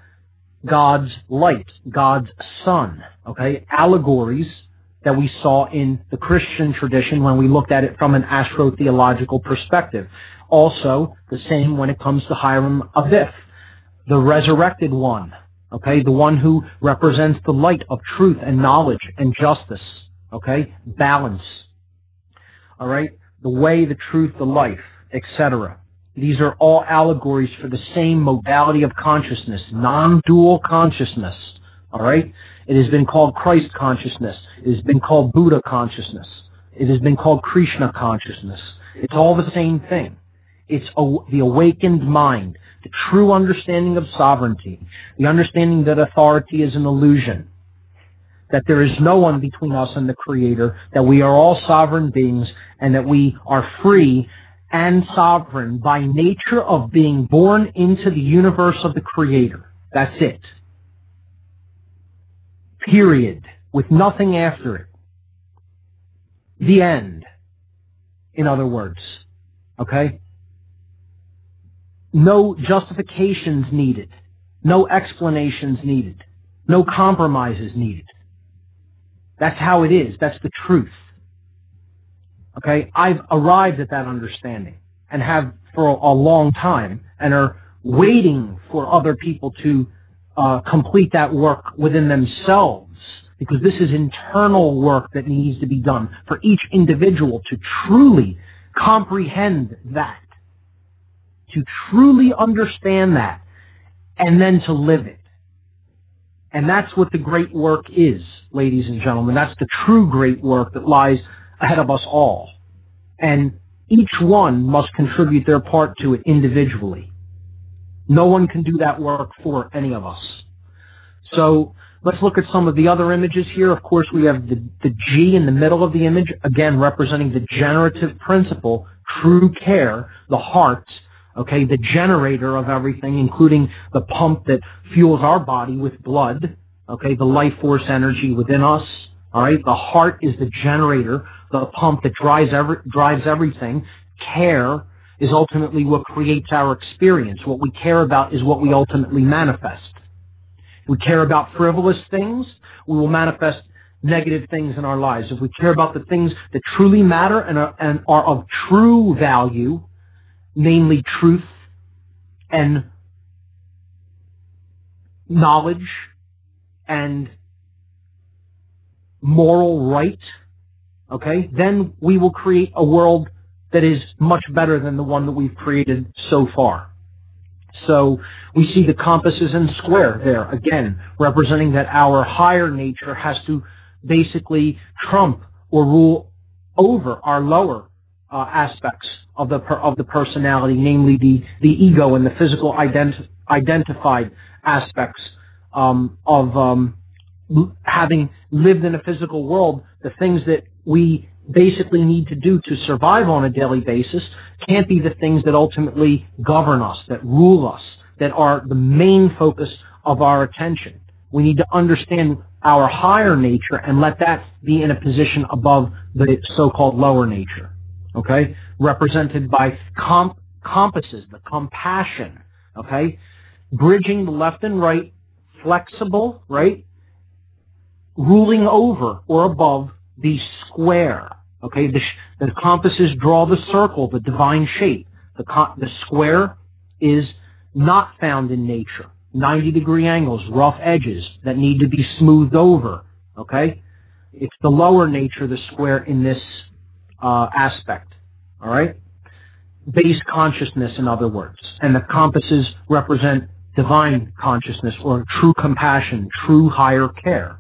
Speaker 1: God's light, God's sun, okay? Allegories that we saw in the Christian tradition when we looked at it from an astro-theological perspective. Also, the same when it comes to Hiram Aviv, the resurrected one, okay? The one who represents the light of truth and knowledge and justice, okay? Balance, all right? The way, the truth, the life, etc. These are all allegories for the same modality of consciousness, non-dual consciousness, all right? It has been called Christ consciousness. It has been called Buddha consciousness. It has been called Krishna consciousness. It's all the same thing. It's the awakened mind, the true understanding of sovereignty, the understanding that authority is an illusion, that there is no one between us and the Creator, that we are all sovereign beings, and that we are free and sovereign by nature of being born into the universe of the Creator. That's it. Period. With nothing after it. The end. In other words. Okay? No justifications needed. No explanations needed. No compromises needed. That's how it is. That's the truth. Okay? I've arrived at that understanding and have for a long time and are waiting for other people to complete that work within themselves, because this is internal work that needs to be done for each individual to truly comprehend that, to truly understand that, and then to live it. And that's what the great work is, ladies and gentlemen. That's the true great work that lies ahead of us all. And each one must contribute their part to it individually. No one can do that work for any of us. So let's look at some of the other images here. Of course, we have the G in the middle of the image, again representing the generative principle, true care, the heart, okay, the generator of everything, including the pump that fuels our body with blood, okay, the life force energy within us, all right? The heart is the generator, the pump that drives everything. Care is ultimately what creates our experience. What we care about is what we ultimately manifest. If we care about frivolous things, we will manifest negative things in our lives. If we care about the things that truly matter and are of true value, namely truth and knowledge and moral right, okay, then we will create a world that is much better than the one that we've created so far. So we see the compasses in square there, again, representing that our higher nature has to basically trump or rule over our lower aspects of the personality, namely the ego and the physical identified aspects of having lived in a physical world. The things that we basically need to do to survive on a daily basis can't be the things that ultimately govern us, that rule us, that are the main focus of our attention. We need to understand our higher nature and let that be in a position above the so-called lower nature, okay, represented by compasses, the compassion, okay, bridging the left and right, flexible, right, ruling over or above the square, okay? The compasses draw the circle, the divine shape. The square is not found in nature. 90-degree angles, rough edges that need to be smoothed over, okay? It's the lower nature, the square, in this aspect, all right? Base consciousness, in other words. And the compasses represent divine consciousness or true compassion, true higher care.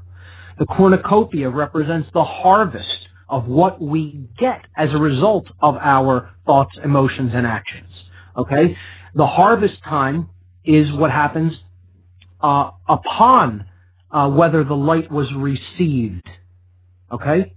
Speaker 1: The cornucopia represents the harvest of what we get as a result of our thoughts, emotions, and actions. Okay? The harvest time is what happens upon whether the light was received. Okay?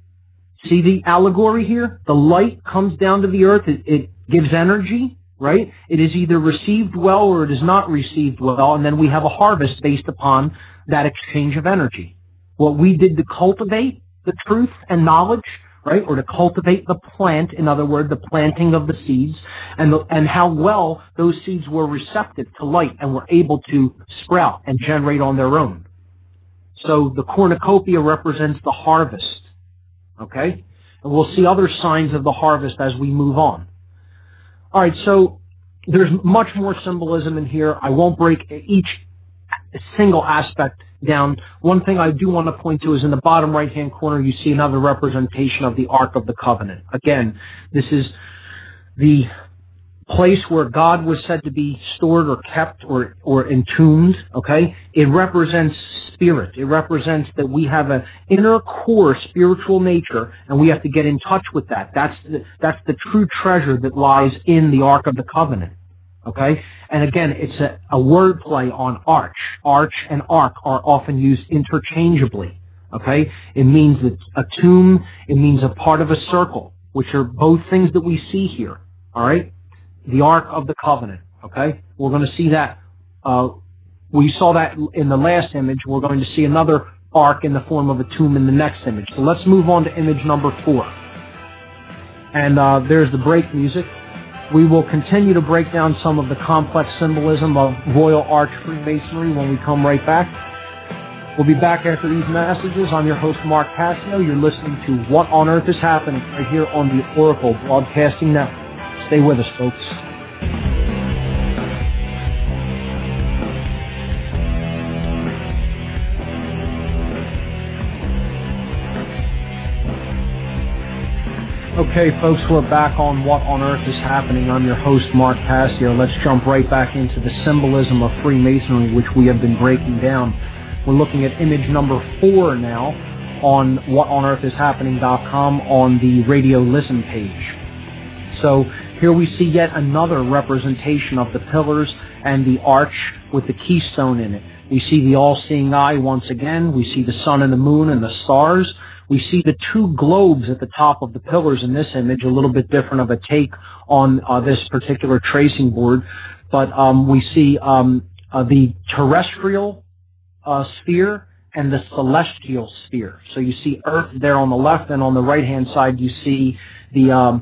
Speaker 1: See the allegory here? The light comes down to the earth. It gives energy, right? It is either received well or it is not received well, and then we have a harvest based upon that exchange of energy. What we did to cultivate the truth and knowledge, right? Or to cultivate the plant, in other words, the planting of the seeds, and how well those seeds were receptive to light and were able to sprout and generate on their own. So the cornucopia represents the harvest, okay? And we'll see other signs of the harvest as we move on. All right, so there's much more symbolism in here. I won't break each single aspect down. One thing I do want to point to is in the bottom right-hand corner, you see another representation of the Ark of the Covenant. Again, this is the place where God was said to be stored or kept or entombed, okay? It represents spirit. It represents that we have an inner core spiritual nature, and we have to get in touch with that. That's the true treasure that lies in the Ark of the Covenant, okay? And again, it's a word play on arch. Arch and ark are often used interchangeably, okay? It means a tomb. It means a part of a circle, which are both things that we see here, all right? The Ark of the Covenant, okay? We're going to see that. We saw that in the last image. We're going to see another ark in the form of a tomb in the next image. So let's move on to image number 4. And there's the break music. We will continue to break down some of the complex symbolism of Royal Arch Freemasonry when we come right back. We'll be back after these messages. I'm your host, Mark Passio. You're listening to What on Earth is Happening right here on the Oracle Broadcasting Network. Stay with us, folks. Okay, folks, we're back on What on Earth is Happening. I'm your host, Mark Passio. Let's jump right back into the symbolism of Freemasonry, which we have been breaking down. We're looking at image number 4 now on whatonearthishappening.com on the radio listen page. So here we see yet another representation of the pillars and the arch with the keystone in it. We see the all-seeing eye once again. We see the sun and the moon and the stars. We see the 2 globes at the top of the pillars in this image, a little bit different of a take on this particular tracing board. But we see the terrestrial sphere and the celestial sphere. So you see Earth there on the left, and on the right-hand side you see the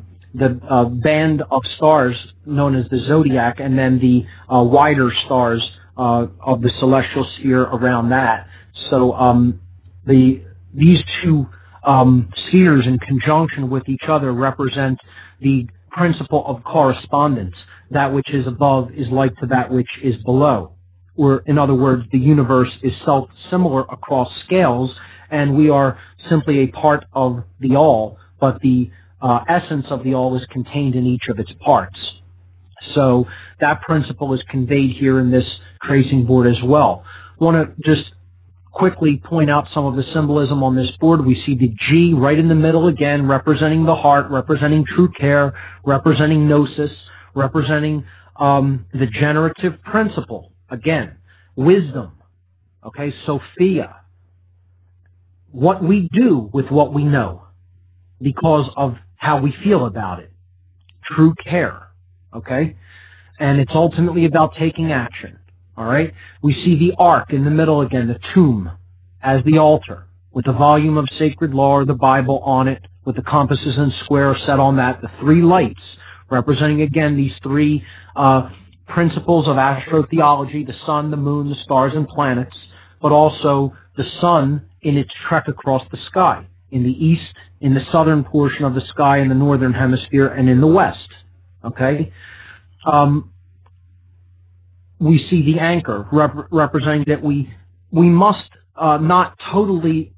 Speaker 1: band of stars known as the zodiac, and then the wider stars of the celestial sphere around that. So these 2 spheres in conjunction with each other represent the principle of correspondence. That which is above is like to that which is below. Or, in other words, the universe is self-similar across scales, and we are simply a part of the all, but the essence of the all is contained in each of its parts. So that principle is conveyed here in this tracing board as well. I want to just quickly point out some of the symbolism on this board. We see the G right in the middle again, representing the heart, representing true care, representing gnosis, representing the generative principle. Again, wisdom, okay, Sophia. What we do with what we know because of how we feel about it. True care, okay? And it's ultimately about taking action, all right? We see the ark in the middle again, the tomb, as the altar, with the volume of sacred law or the Bible on it, with the compasses and square set on that, the 3 lights, representing again these 3 principles of astrotheology, the sun, the moon, the stars, and planets, but also the sun in its trek across the sky, in the east, in the southern portion of the sky, in the northern hemisphere, and in the west. Okay? We see the anchor representing that we must not totally,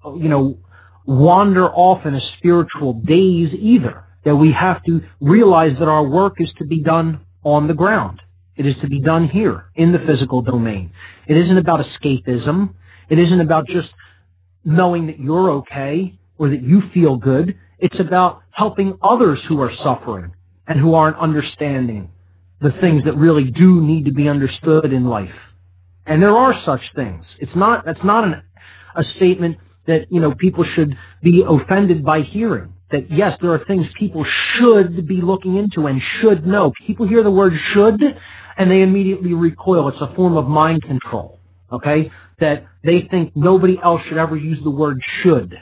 Speaker 1: wander off in a spiritual daze either. That we have to realize that our work is to be done on the ground. It is to be done here in the physical domain. It isn't about escapism. It isn't about just knowing that you're okay or that you feel good. It's about helping others who are suffering and who aren't understanding the things that really do need to be understood in life. And there are such things. That's not a statement that, people should be offended by hearing. That, yes, there are things people should be looking into and should know. People hear the word should, and they immediately recoil. It's a form of mind control, okay? That they think nobody else should ever use the word should.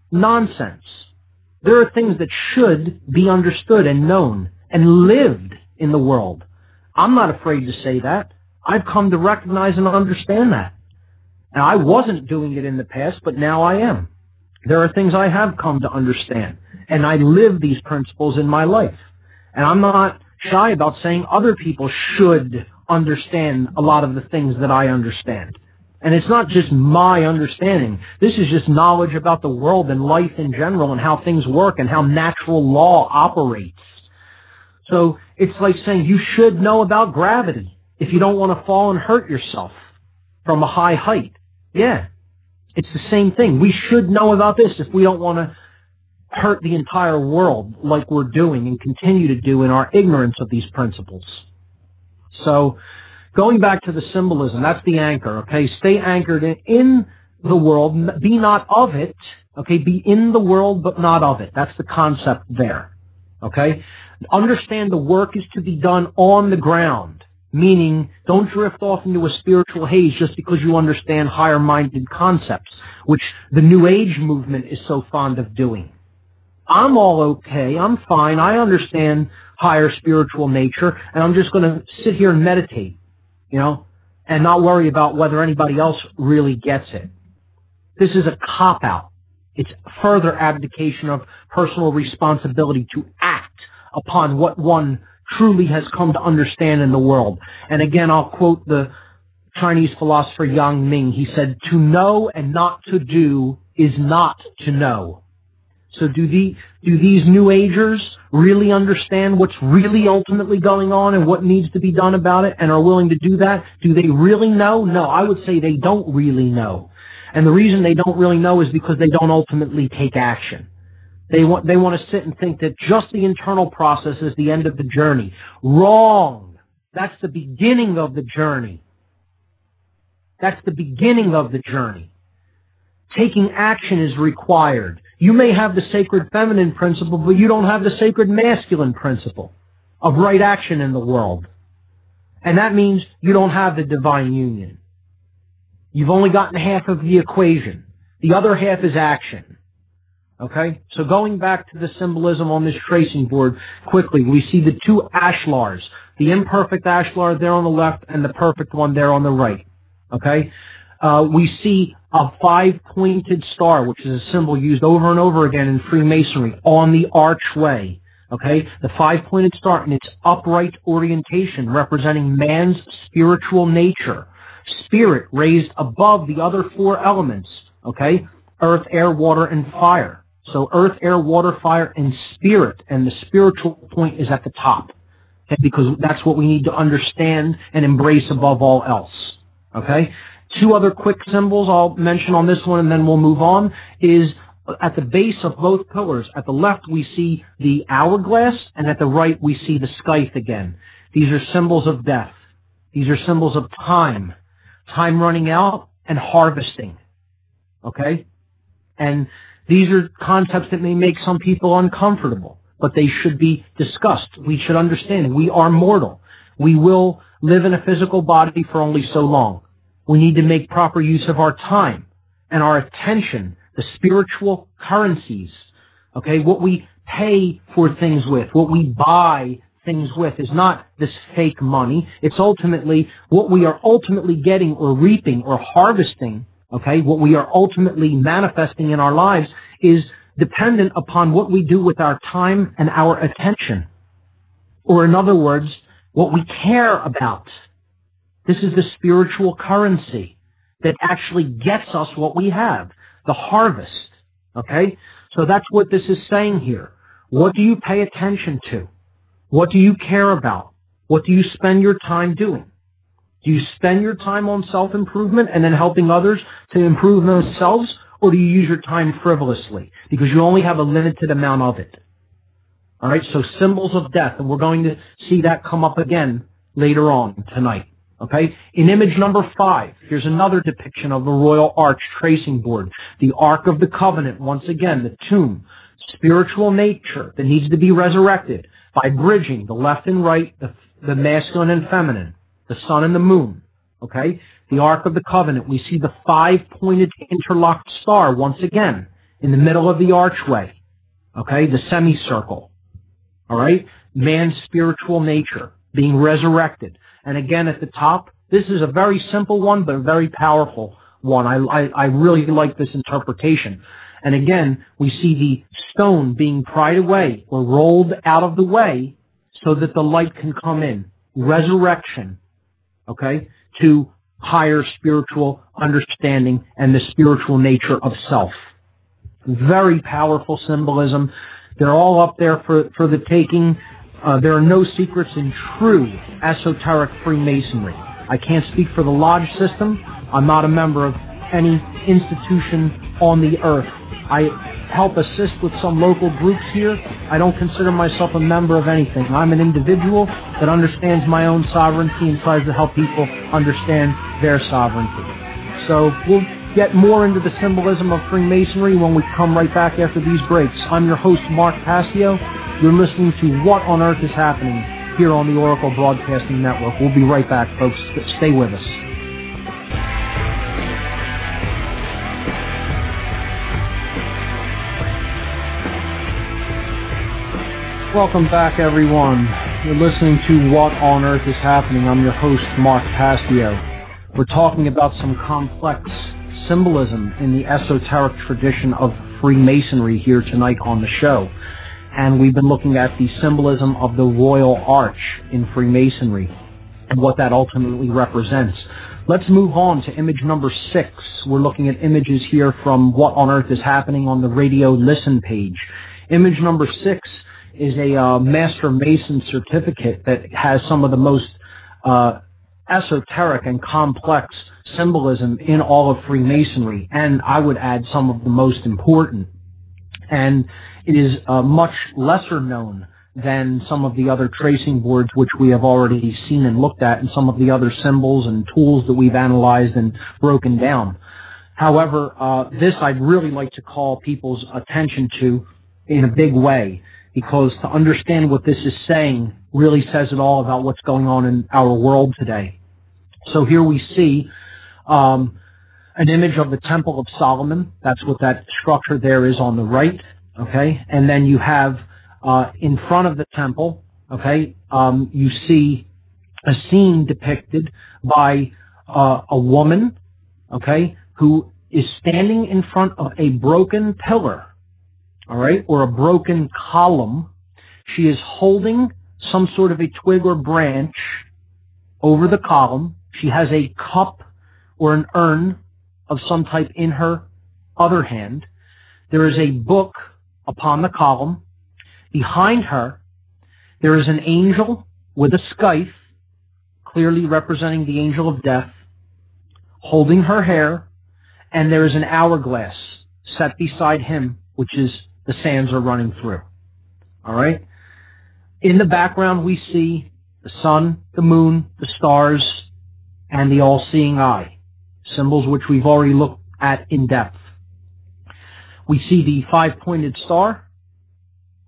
Speaker 1: Nonsense. There are things that should be understood and known and lived in the world. I'm not afraid to say that. I've come to recognize and understand that. And I wasn't doing it in the past, but now I am. There are things I have come to understand, and I live these principles in my life. And I'm not shy about saying other people should understand a lot of the things that I understand. And it's not just my understanding. This is just knowledge about the world and life in general and how things work and how natural law operates. So it's like saying you should know about gravity if you don't want to fall and hurt yourself from a high height. Yeah, it's the same thing. We should know about this if we don't want to hurt the entire world like we're doing and continue to do in our ignorance of these principles. So going back to the symbolism, that's the anchor, okay? Stay anchored in the world. Be not of it, okay? Be in the world but not of it. That's the concept there, okay? Understand the work is to be done on the ground, meaning don't drift off into a spiritual haze just because you understand higher-minded concepts, which the New Age movement is so fond of doing. I'm all okay, I'm fine, I understand higher spiritual nature, and I'm just going to sit here and meditate, you know, and not worry about whether anybody else really gets it. This is a cop-out. It's further abdication of personal responsibility to act upon what one truly has come to understand in the world. And again, I'll quote the Chinese philosopher Yang Ming. He said, "To know and not to do is not to know." So do these New Agers really understand what's really ultimately going on and what needs to be done about it and are willing to do that? Do they really know? No, I would say they don't really know. And the reason they don't really know is because they don't ultimately take action. They want to sit and think that just the internal process is the end of the journey. Wrong. That's the beginning of the journey. That's the beginning of the journey. Taking action is required. You may have the sacred feminine principle, but you don't have the sacred masculine principle of right action in the world. And that means you don't have the divine union. You've only gotten half of the equation. The other half is action. Okay? So going back to the symbolism on this tracing board, quickly, we see the two ashlars, the imperfect ashlar there on the left and the perfect one there on the right. Okay? We see a five-pointed star, which is a symbol used over and over again in Freemasonry, on the archway. Okay? The five-pointed star in its upright orientation, representing man's spiritual nature. Spirit raised above the other four elements. Okay? Earth, air, water, and fire. So earth, air, water, fire, and spirit. And the spiritual point is at the top. Okay? Because that's what we need to understand and embrace above all else. Okay? Two other quick symbols I'll mention on this one and then we'll move on is at the base of both pillars. At the left we see the hourglass and at the right we see the scythe again. These are symbols of death. These are symbols of time. Time running out and harvesting. Okay? And these are concepts that may make some people uncomfortable, but they should be discussed. We should understand we are mortal. We will live in a physical body for only so long. We need to make proper use of our time and our attention, the spiritual currencies. Okay, what we pay for things with, what we buy things with is not this fake money. It's ultimately what we are ultimately getting or reaping or harvesting. Okay, what we are ultimately manifesting in our lives is dependent upon what we do with our time and our attention. Or in other words, what we care about. This is the spiritual currency that actually gets us what we have, the harvest. Okay? So that's what this is saying here. What do you pay attention to? What do you care about? What do you spend your time doing? Do you spend your time on self-improvement and then helping others to improve themselves, or do you use your time frivolously? Because you only have a limited amount of it. All right? So symbols of death, and we're going to see that come up again later on tonight. Okay, in image number 5, here's another depiction of the Royal Arch tracing board. The Ark of the Covenant, once again, the tomb, spiritual nature that needs to be resurrected by bridging the left and right, the masculine and feminine, the sun and the moon. Okay, the Ark of the Covenant, we see the five-pointed interlocked star once again in the middle of the archway. okay, the semicircle, all right, man's spiritual nature being resurrected. And again, at the top, this is a very simple one, but a very powerful one. I really like this interpretation. And again, we see the stone being pried away or rolled out of the way so that the light can come in. Resurrection, okay, to higher spiritual understanding and the spiritual nature of self. Very powerful symbolism. They're all up there for the taking. There are no secrets in true esoteric Freemasonry. I can't speak for the lodge system. I'm not a member of any institution on the earth. I help assist with some local groups here. I don't consider myself a member of anything. I'm an individual that understands my own sovereignty and tries to help people understand their sovereignty. So we'll get more into the symbolism of Freemasonry when we come right back after these breaks. I'm your host, Mark Passio. You're listening to What on Earth is Happening here on the Oracle Broadcasting Network. We'll be right back, folks. Stay with us. Welcome back, everyone. You're listening to What on Earth is Happening. I'm your host, Mark Passio. We're talking about some complex symbolism in the esoteric tradition of Freemasonry here tonight on the show. And we've been looking at the symbolism of the Royal Arch in Freemasonry and what that ultimately represents. Let's move on to image number 6. We're looking at images here from What on Earth is Happening on the radio listen page. Image number 6 is a Master Mason certificate that has some of the most esoteric and complex symbolism in all of Freemasonry, and I would add some of the most important. And it is much lesser known than some of the other tracing boards which we have already seen and looked at, and some of the other symbols and tools that we've analyzed and broken down. However, this I'd really like to call people's attention to in a big way, because to understand what this is saying really says it all about what's going on in our world today. So here we see an image of the Temple of Solomon. That's what that structure there is on the right, okay? And then you have in front of the temple, okay, you see a scene depicted by a woman, okay, who is standing in front of a broken pillar, all right, or a broken column. She is holding some sort of a twig or branch over the column. She has a cup or an urn of some type in her other hand. There is a book upon the column. Behind her, there is an angel with a scythe, clearly representing the angel of death, holding her hair, and there is an hourglass set beside him, which is the sands are running through. All right? In the background, we see the sun, the moon, the stars, and the all-seeing eye, symbols which we've already looked at in depth. We see the five-pointed star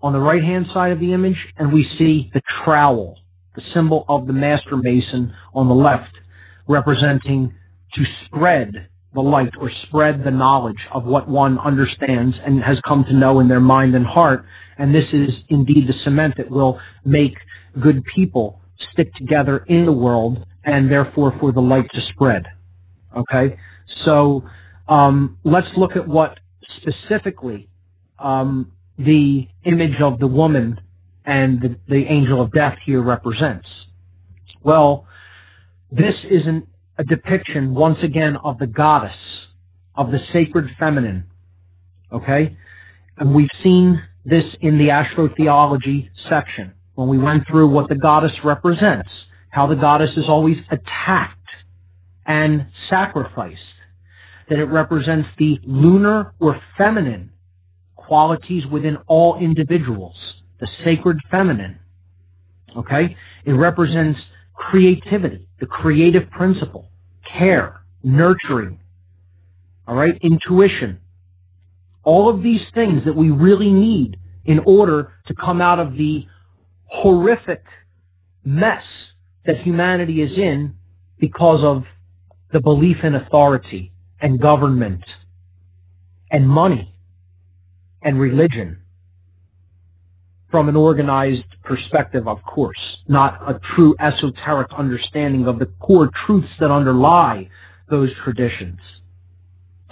Speaker 1: on the right-hand side of the image, and we see the trowel, the symbol of the Master Mason on the left, representing to spread the light or spread the knowledge of what one understands and has come to know in their mind and heart. And this is indeed the cement that will make good people stick together in the world and therefore for the light to spread. Okay? So let's look at what specifically the image of the woman and the angel of death here represents. Well, this isn't a depiction, once again, of the goddess, of the sacred feminine, okay? And we've seen this in the astrotheology section, when we went through what the goddess represents, how the goddess is always attacked and sacrificed, that it represents the lunar or feminine qualities within all individuals, the sacred feminine, okay? It represents creativity, the creative principle, care, nurturing, all right, intuition, all of these things that we really need in order to come out of the horrific mess that humanity is in because of the belief in authority and government and money and religion. from an organized perspective, of course, not a true esoteric understanding of the core truths that underlie those traditions.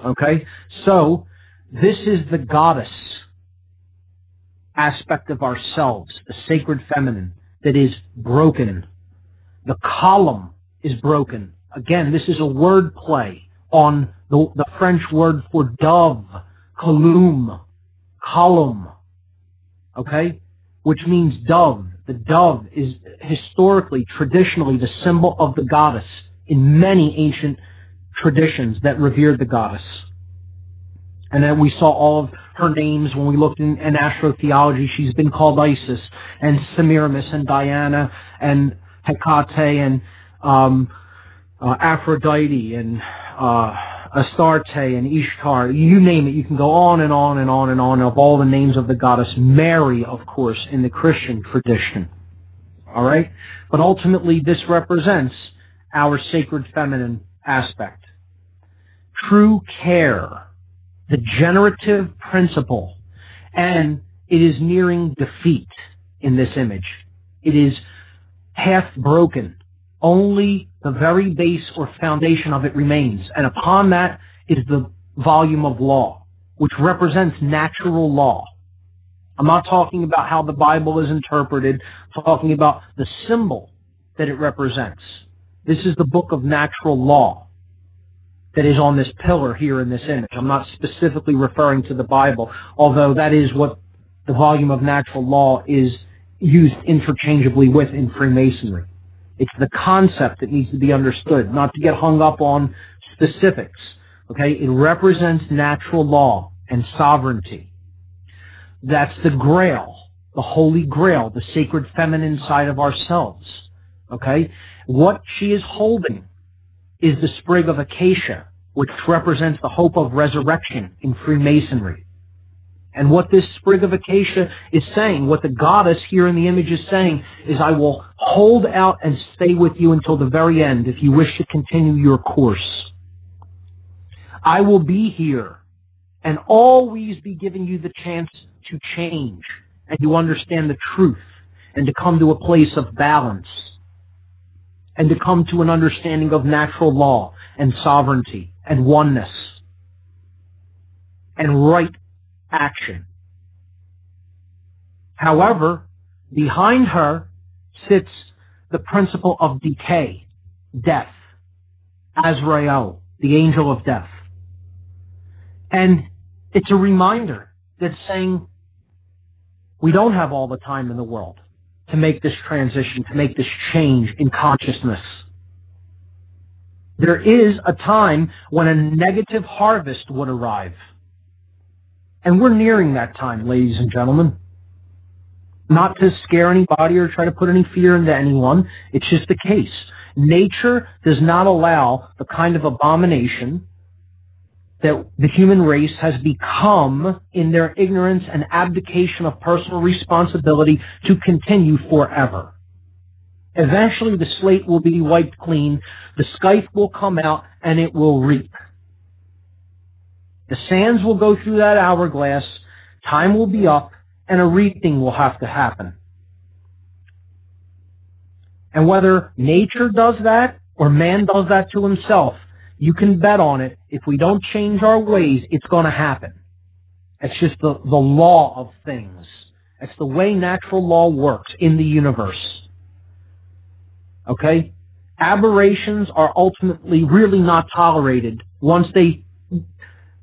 Speaker 1: Okay? So, this is the goddess aspect of ourselves, the sacred feminine, that is broken. The column is broken. Again, this is a word play on the French word for dove, column, okay, which means dove. The dove is historically, traditionally, the symbol of the goddess in many ancient traditions that revered the goddess. And then we saw all of her names when we looked in astrotheology. She's been called Isis and Semiramis and Diana and Hecate and Aphrodite and Astarte and Ishtar. You name it. You can go on and on and on and on of all the names of the goddess. Mary, of course, in the Christian tradition. All right? But ultimately, this represents our sacred feminine aspect. True care, the generative principle, and it is nearing defeat in this image. It is half broken. Only the very base or foundation of it remains, and upon that is the volume of law, which represents natural law. I'm not talking about how the Bible is interpreted. I'm talking about the symbol that it represents. This is the book of natural law that is on this pillar here in this image. I'm not specifically referring to the Bible, although that is what the volume of natural law is used interchangeably with in Freemasonry. It's the concept that needs to be understood, not to get hung up on specifics. Okay? It represents natural law and sovereignty. That's the Grail, the Holy Grail, the sacred feminine side of ourselves. Okay? What she is holding is the sprig of acacia, which represents the hope of resurrection in Freemasonry. And what this sprig of acacia is saying, what the goddess here in the image is saying, is I will hold out and stay with you until the very end if you wish to continue your course. I will be here and always be giving you the chance to change and to understand the truth and to come to a place of balance and to come to an understanding of natural law and sovereignty and oneness and right action. However, behind her sits the principle of decay, death, Azrael, the angel of death. And it's a reminder that's saying we don't have all the time in the world to make this transition, to make this change in consciousness. There is a time when a negative harvest would arrive. And we're nearing that time, ladies and gentlemen. Not to scare anybody or try to put any fear into anyone. It's just the case. Nature does not allow the kind of abomination that the human race has become in their ignorance and abdication of personal responsibility to continue forever. Eventually the slate will be wiped clean, the scythe will come out, and it will reap. The sands will go through that hourglass, time will be up, and a reaping will have to happen. And whether nature does that or man does that to himself, you can bet on it. If we don't change our ways, it's going to happen. It's just the law of things. It's the way natural law works in the universe. Okay? Aberrations are ultimately really not tolerated once they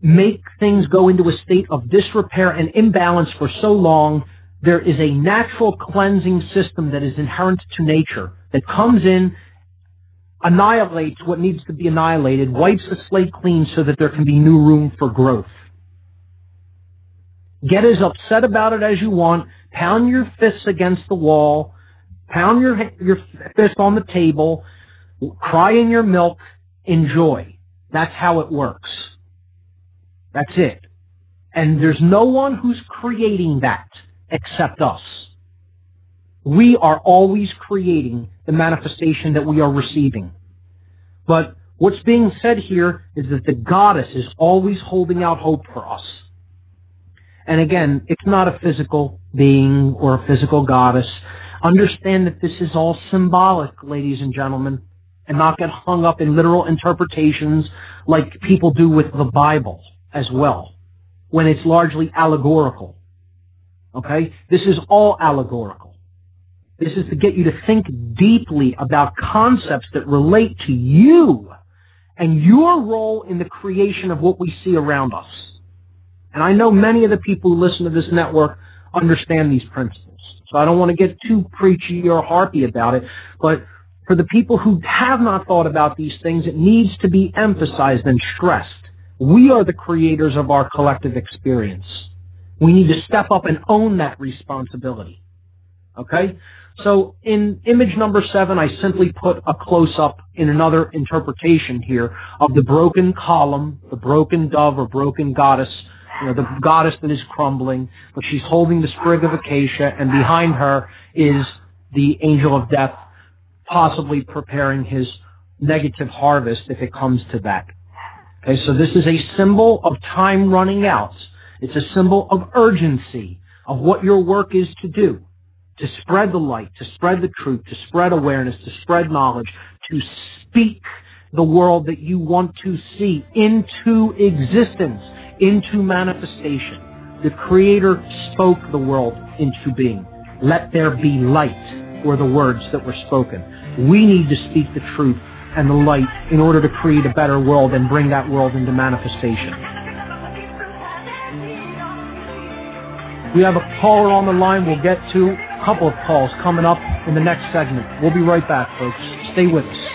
Speaker 1: make things go into a state of disrepair and imbalance for so long. There is a natural cleansing system that is inherent to nature that comes in, annihilates what needs to be annihilated, wipes the slate clean so that there can be new room for growth. Get as upset about it as you want, pound your fists against the wall, pound your fist on the table, cry in your milk, enjoy. That's how it works. That's it. And there's no one who's creating that except us. We are always creating the manifestation that we are receiving. But what's being said here is that the goddess is always holding out hope for us. And again, it's not a physical being or a physical goddess. Understand that this is all symbolic, ladies and gentlemen, and not get hung up in literal interpretations like people do with the Bible as well, when it's largely allegorical. Okay? This is all allegorical. This is to get you to think deeply about concepts that relate to you and your role in the creation of what we see around us. And I know many of the people who listen to this network understand these principles. So I don't want to get too preachy or harpy about it, but for the people who have not thought about these things, it needs to be emphasized and stressed. We are the creators of our collective experience. We need to step up and own that responsibility. Okay? So in image number 7, I simply put a close-up in another interpretation here of the broken column, the broken dove or broken goddess, the goddess that is crumbling, but she's holding the sprig of acacia, and behind her is the angel of death, possibly preparing his negative harvest if it comes to that. Okay, so this is a symbol of time running out. It's a symbol of urgency, of what your work is to do, to spread the light, to spread the truth, to spread awareness, to spread knowledge, to speak the world that you want to see into existence, into manifestation. The Creator spoke the world into being. Let there be light were the words that were spoken. We need to speak the truth and the light in order to create a better world and bring that world into manifestation. We have a caller on the line. We'll get to a couple of calls coming up in the next segment. We'll be right back, folks. Stay with us.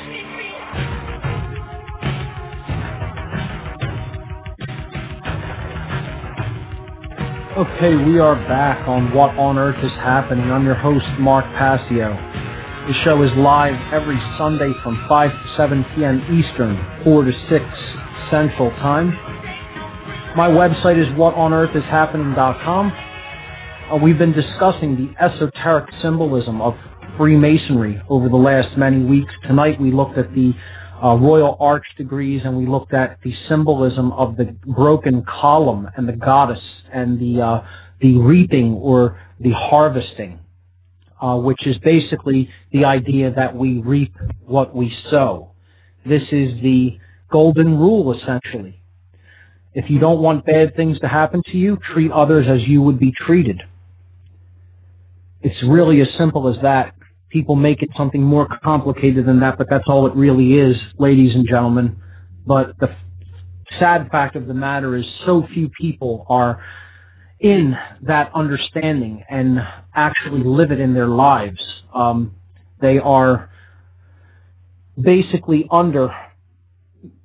Speaker 1: Okay, we are back on What on Earth is Happening. I'm your host, Mark Passio. The show is live every Sunday from 5 to 7 p.m. Eastern, 4 to 6 Central Time. My website is whatonearthishappening.com. We've been discussing the esoteric symbolism of Freemasonry over the last many weeks. Tonight we looked at the Royal Arch degrees, and we looked at the symbolism of the broken column and the goddess and the reaping or the harvesting, which is basically the idea that we reap what we sow. This is the golden rule, essentially. If you don't want bad things to happen to you, treat others as you would be treated. It's really as simple as that. People make it something more complicated than that, but that's all it really is, ladies and gentlemen. But the sad fact of the matter is so few people are in that understanding and actually live it in their lives. They are basically under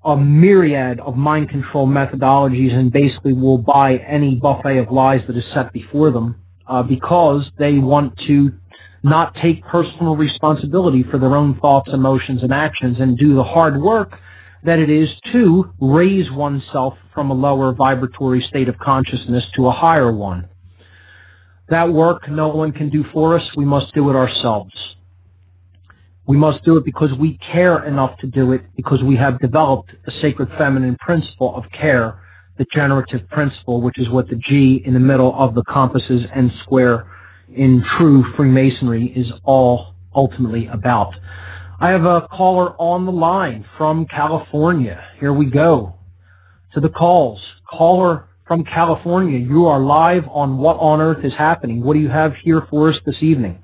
Speaker 1: a myriad of mind control methodologies and basically will buy any buffet of lies that is set before them because they want to not take personal responsibility for their own thoughts, emotions, and actions and do the hard work that it is to raise oneself from a lower vibratory state of consciousness to a higher one. That work no one can do for us. We must do it ourselves. We must do it because we care enough to do it, because we have developed a sacred feminine principle of care, the generative principle, which is what the G in the middle of the compasses and square in true Freemasonry is all ultimately about. I have a caller on the line from California. Here we go to the calls. Caller from California, you are live on What on Earth is Happening. What do you have here for us this evening?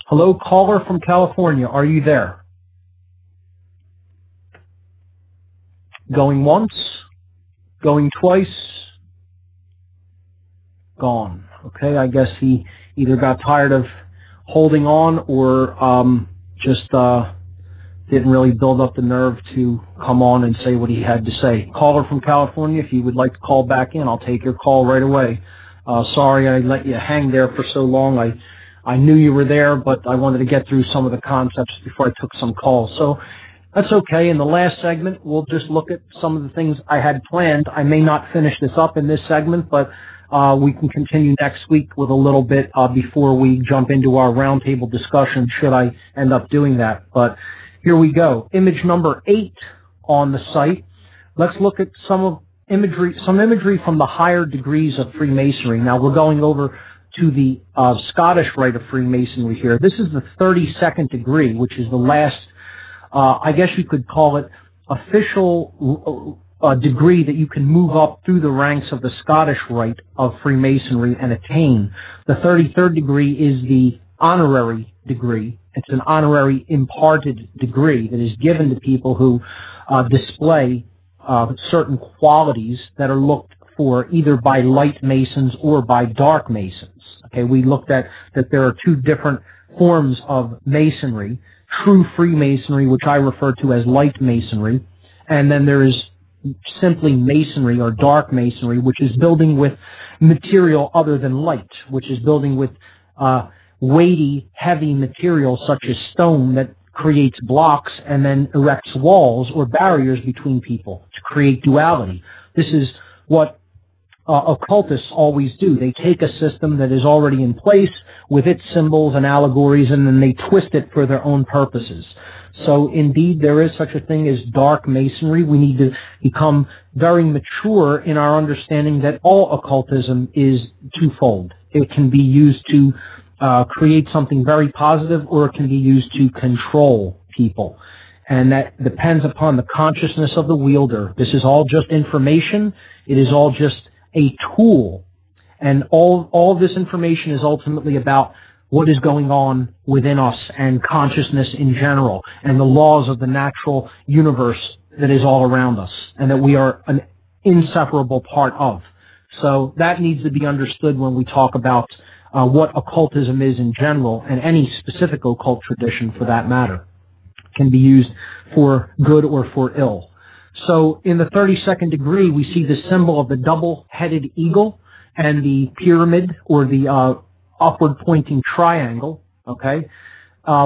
Speaker 1: Hello, caller from California. Are you there? Going once? Going twice? Gone. Okay, I guess he either got tired of holding on or just didn't really build up the nerve to come on and say what he had to say. Caller from California, if you would like to call back in, I'll take your call right away. Sorry I let you hang there for so long. I knew you were there, but I wanted to get through some of the concepts before I took some calls. So that's okay. In the last segment, we'll just look at some of the things I had planned. I may not finish this up in this segment, but we can continue next week with a little bit before we jump into our roundtable discussion, should I end up doing that. But here we go. Image number 8 on the site. Let's look at some of some imagery from the higher degrees of Freemasonry. Now we're going over to the Scottish Rite of Freemasonry here. This is the 32nd degree, which is the last, I guess you could call it, official degree that you can move up through the ranks of the Scottish Rite of Freemasonry and attain. The 33rd degree is the honorary degree. It's an honorary imparted degree that is given to people who display certain qualities that are looked for either by light Masons or by dark Masons. Okay, we looked at that there are two different forms of Masonry: true Freemasonry, which I refer to as light Masonry, and then there is simply Masonry or dark Masonry, which is building with material other than light, which is building with weighty, heavy material such as stone that creates blocks and then erects walls or barriers between people to create duality. This is what occultists always do. They take a system that is already in place with its symbols and allegories, and then they twist it for their own purposes. So indeed, there is such a thing as dark Masonry. We need to become very mature in our understanding that all occultism is twofold. It can be used to create something very positive, or it can be used to control people. And that depends upon the consciousness of the wielder. This is all just information. It is all just a tool. And all this information is ultimately about what is going on within us and consciousness in general and the laws of the natural universe that is all around us and that we are an inseparable part of. So that needs to be understood when we talk about what occultism is in general, and any specific occult tradition for that matter can be used for good or for ill. So in the 32nd degree, we see the symbol of the double-headed eagle and the pyramid, or the upward-pointing triangle. Okay,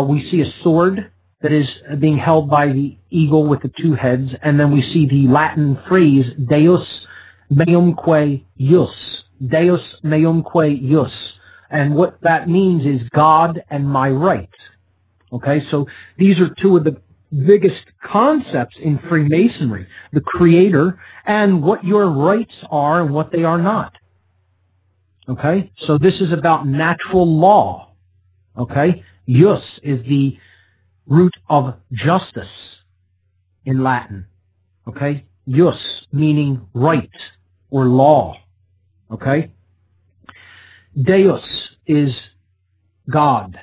Speaker 1: we see a sword that is being held by the eagle with the two heads, and then we see the Latin phrase Deus meumque ius. Deus meumque ius. And what that means is God and my right. Okay, so these are two of the biggest concepts in Freemasonry: the Creator and what your rights are and what they are not. Okay, so this is about natural law. Okay, jus is the root of justice in Latin. Okay, jus meaning right or law. Okay, Deus is God,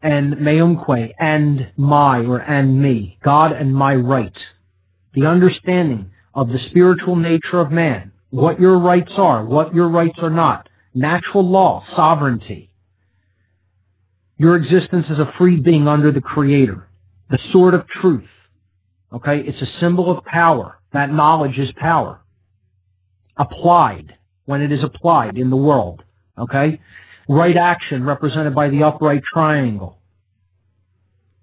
Speaker 1: and meumque, and my, or and me, God and my right. The understanding of the spiritual nature of man, what your rights are, what your rights are not, natural law, sovereignty, your existence as a free being under the Creator, the sword of truth. Okay, it's a symbol of power. That knowledge is power. Applied, when it is applied in the world. Okay, right action represented by the upright triangle,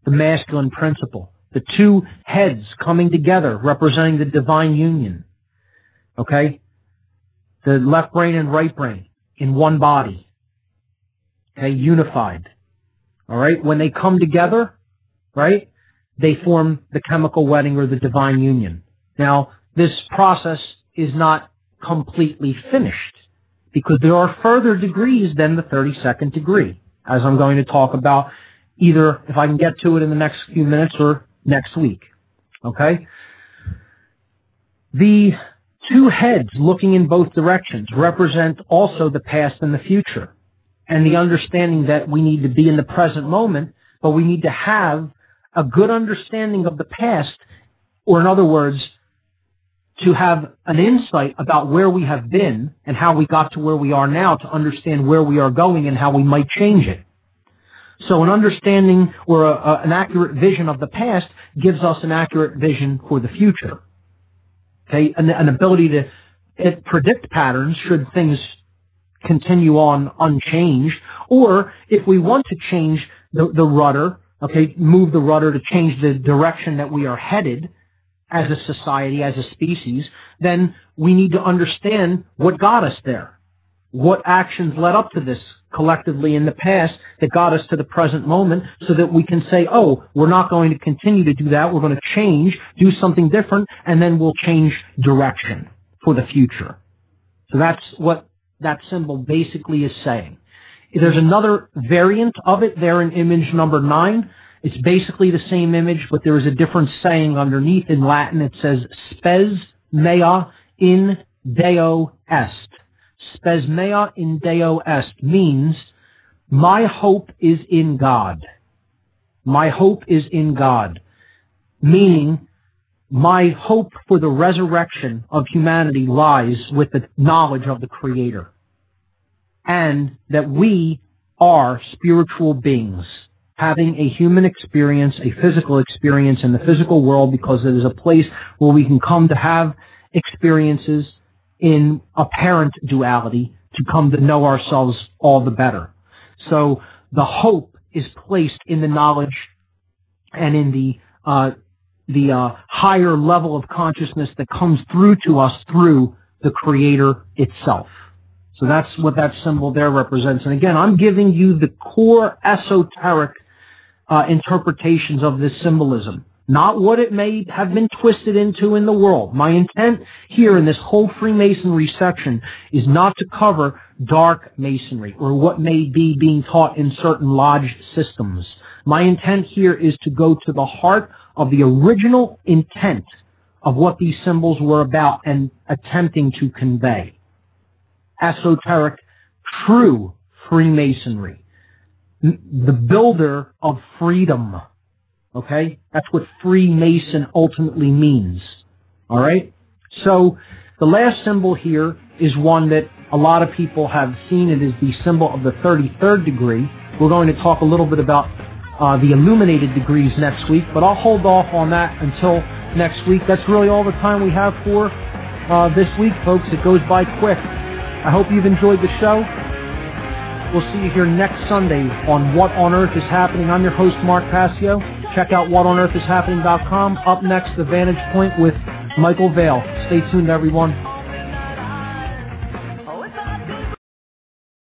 Speaker 1: the masculine principle, the two heads coming together representing the divine union. Okay, the left brain and right brain in one body. Okay, unified. All right, when they come together, right, they form the chemical wedding or the divine union. Now, this process is not completely finished, because there are further degrees than the 32nd degree, as I'm going to talk about either if I can get to it in the next few minutes or next week. Okay? The two heads looking in both directions represent also the past and the future, and the understanding that we need to be in the present moment, but we need to have a good understanding of the past, or in other words, to have an insight about where we have been and how we got to where we are now, to understand where we are going and how we might change it. So an understanding or an accurate vision of the past gives us an accurate vision for the future. Okay, an ability to predict patterns should things continue on unchanged, or if we want to change the rudder, okay, move the rudder to change the direction that we are headed as a society, as a species, then we need to understand what got us there. What actions led up to this collectively in the past that got us to the present moment, so that we can say, oh, we're not going to continue to do that, we're going to change, do something different, and then we'll change direction. for the future. So that's what that symbol basically is saying. There's another variant of it there in image number 9. It's basically the same image, but there is a different saying underneath. In Latin, it says, spes mea in Deo est. Spes mea in Deo est means, my hope is in God. My hope is in God. Meaning, my hope for the resurrection of humanity lies with the knowledge of the Creator. And that we are spiritual beings, having a human experience, a physical experience in the physical world, because it is a place where we can come to have experiences in apparent duality to come to know ourselves all the better. So the hope is placed in the knowledge and in the higher level of consciousness that comes through to us through the Creator itself. So that's what that symbol there represents. And again, I'm giving you the core esoteric interpretations of this symbolism, not what it may have been twisted into in the world. My intent here in this whole Freemasonry section is not to cover dark Masonry or what may be being taught in certain lodge systems. My intent here is to go to the heart of the original intent of what these symbols were about and attempting to convey. Esoteric, true Freemasonry. The builder of freedom. Okay? That's what Freemason ultimately means. Alright? So, the last symbol here is one that a lot of people have seen. It is the symbol of the 33rd degree. We're going to talk a little bit about the illuminated degrees next week, but I'll hold off on that until next week. That's really all the time we have for this week, folks. It goes by quick. I hope you've enjoyed the show. We'll see you here next Sunday on What on Earth is Happening. I'm your host, Mark Passio. Check out whatonearthishappening.com. Up next, The Vantage Point with Michael Vale. Stay tuned, everyone.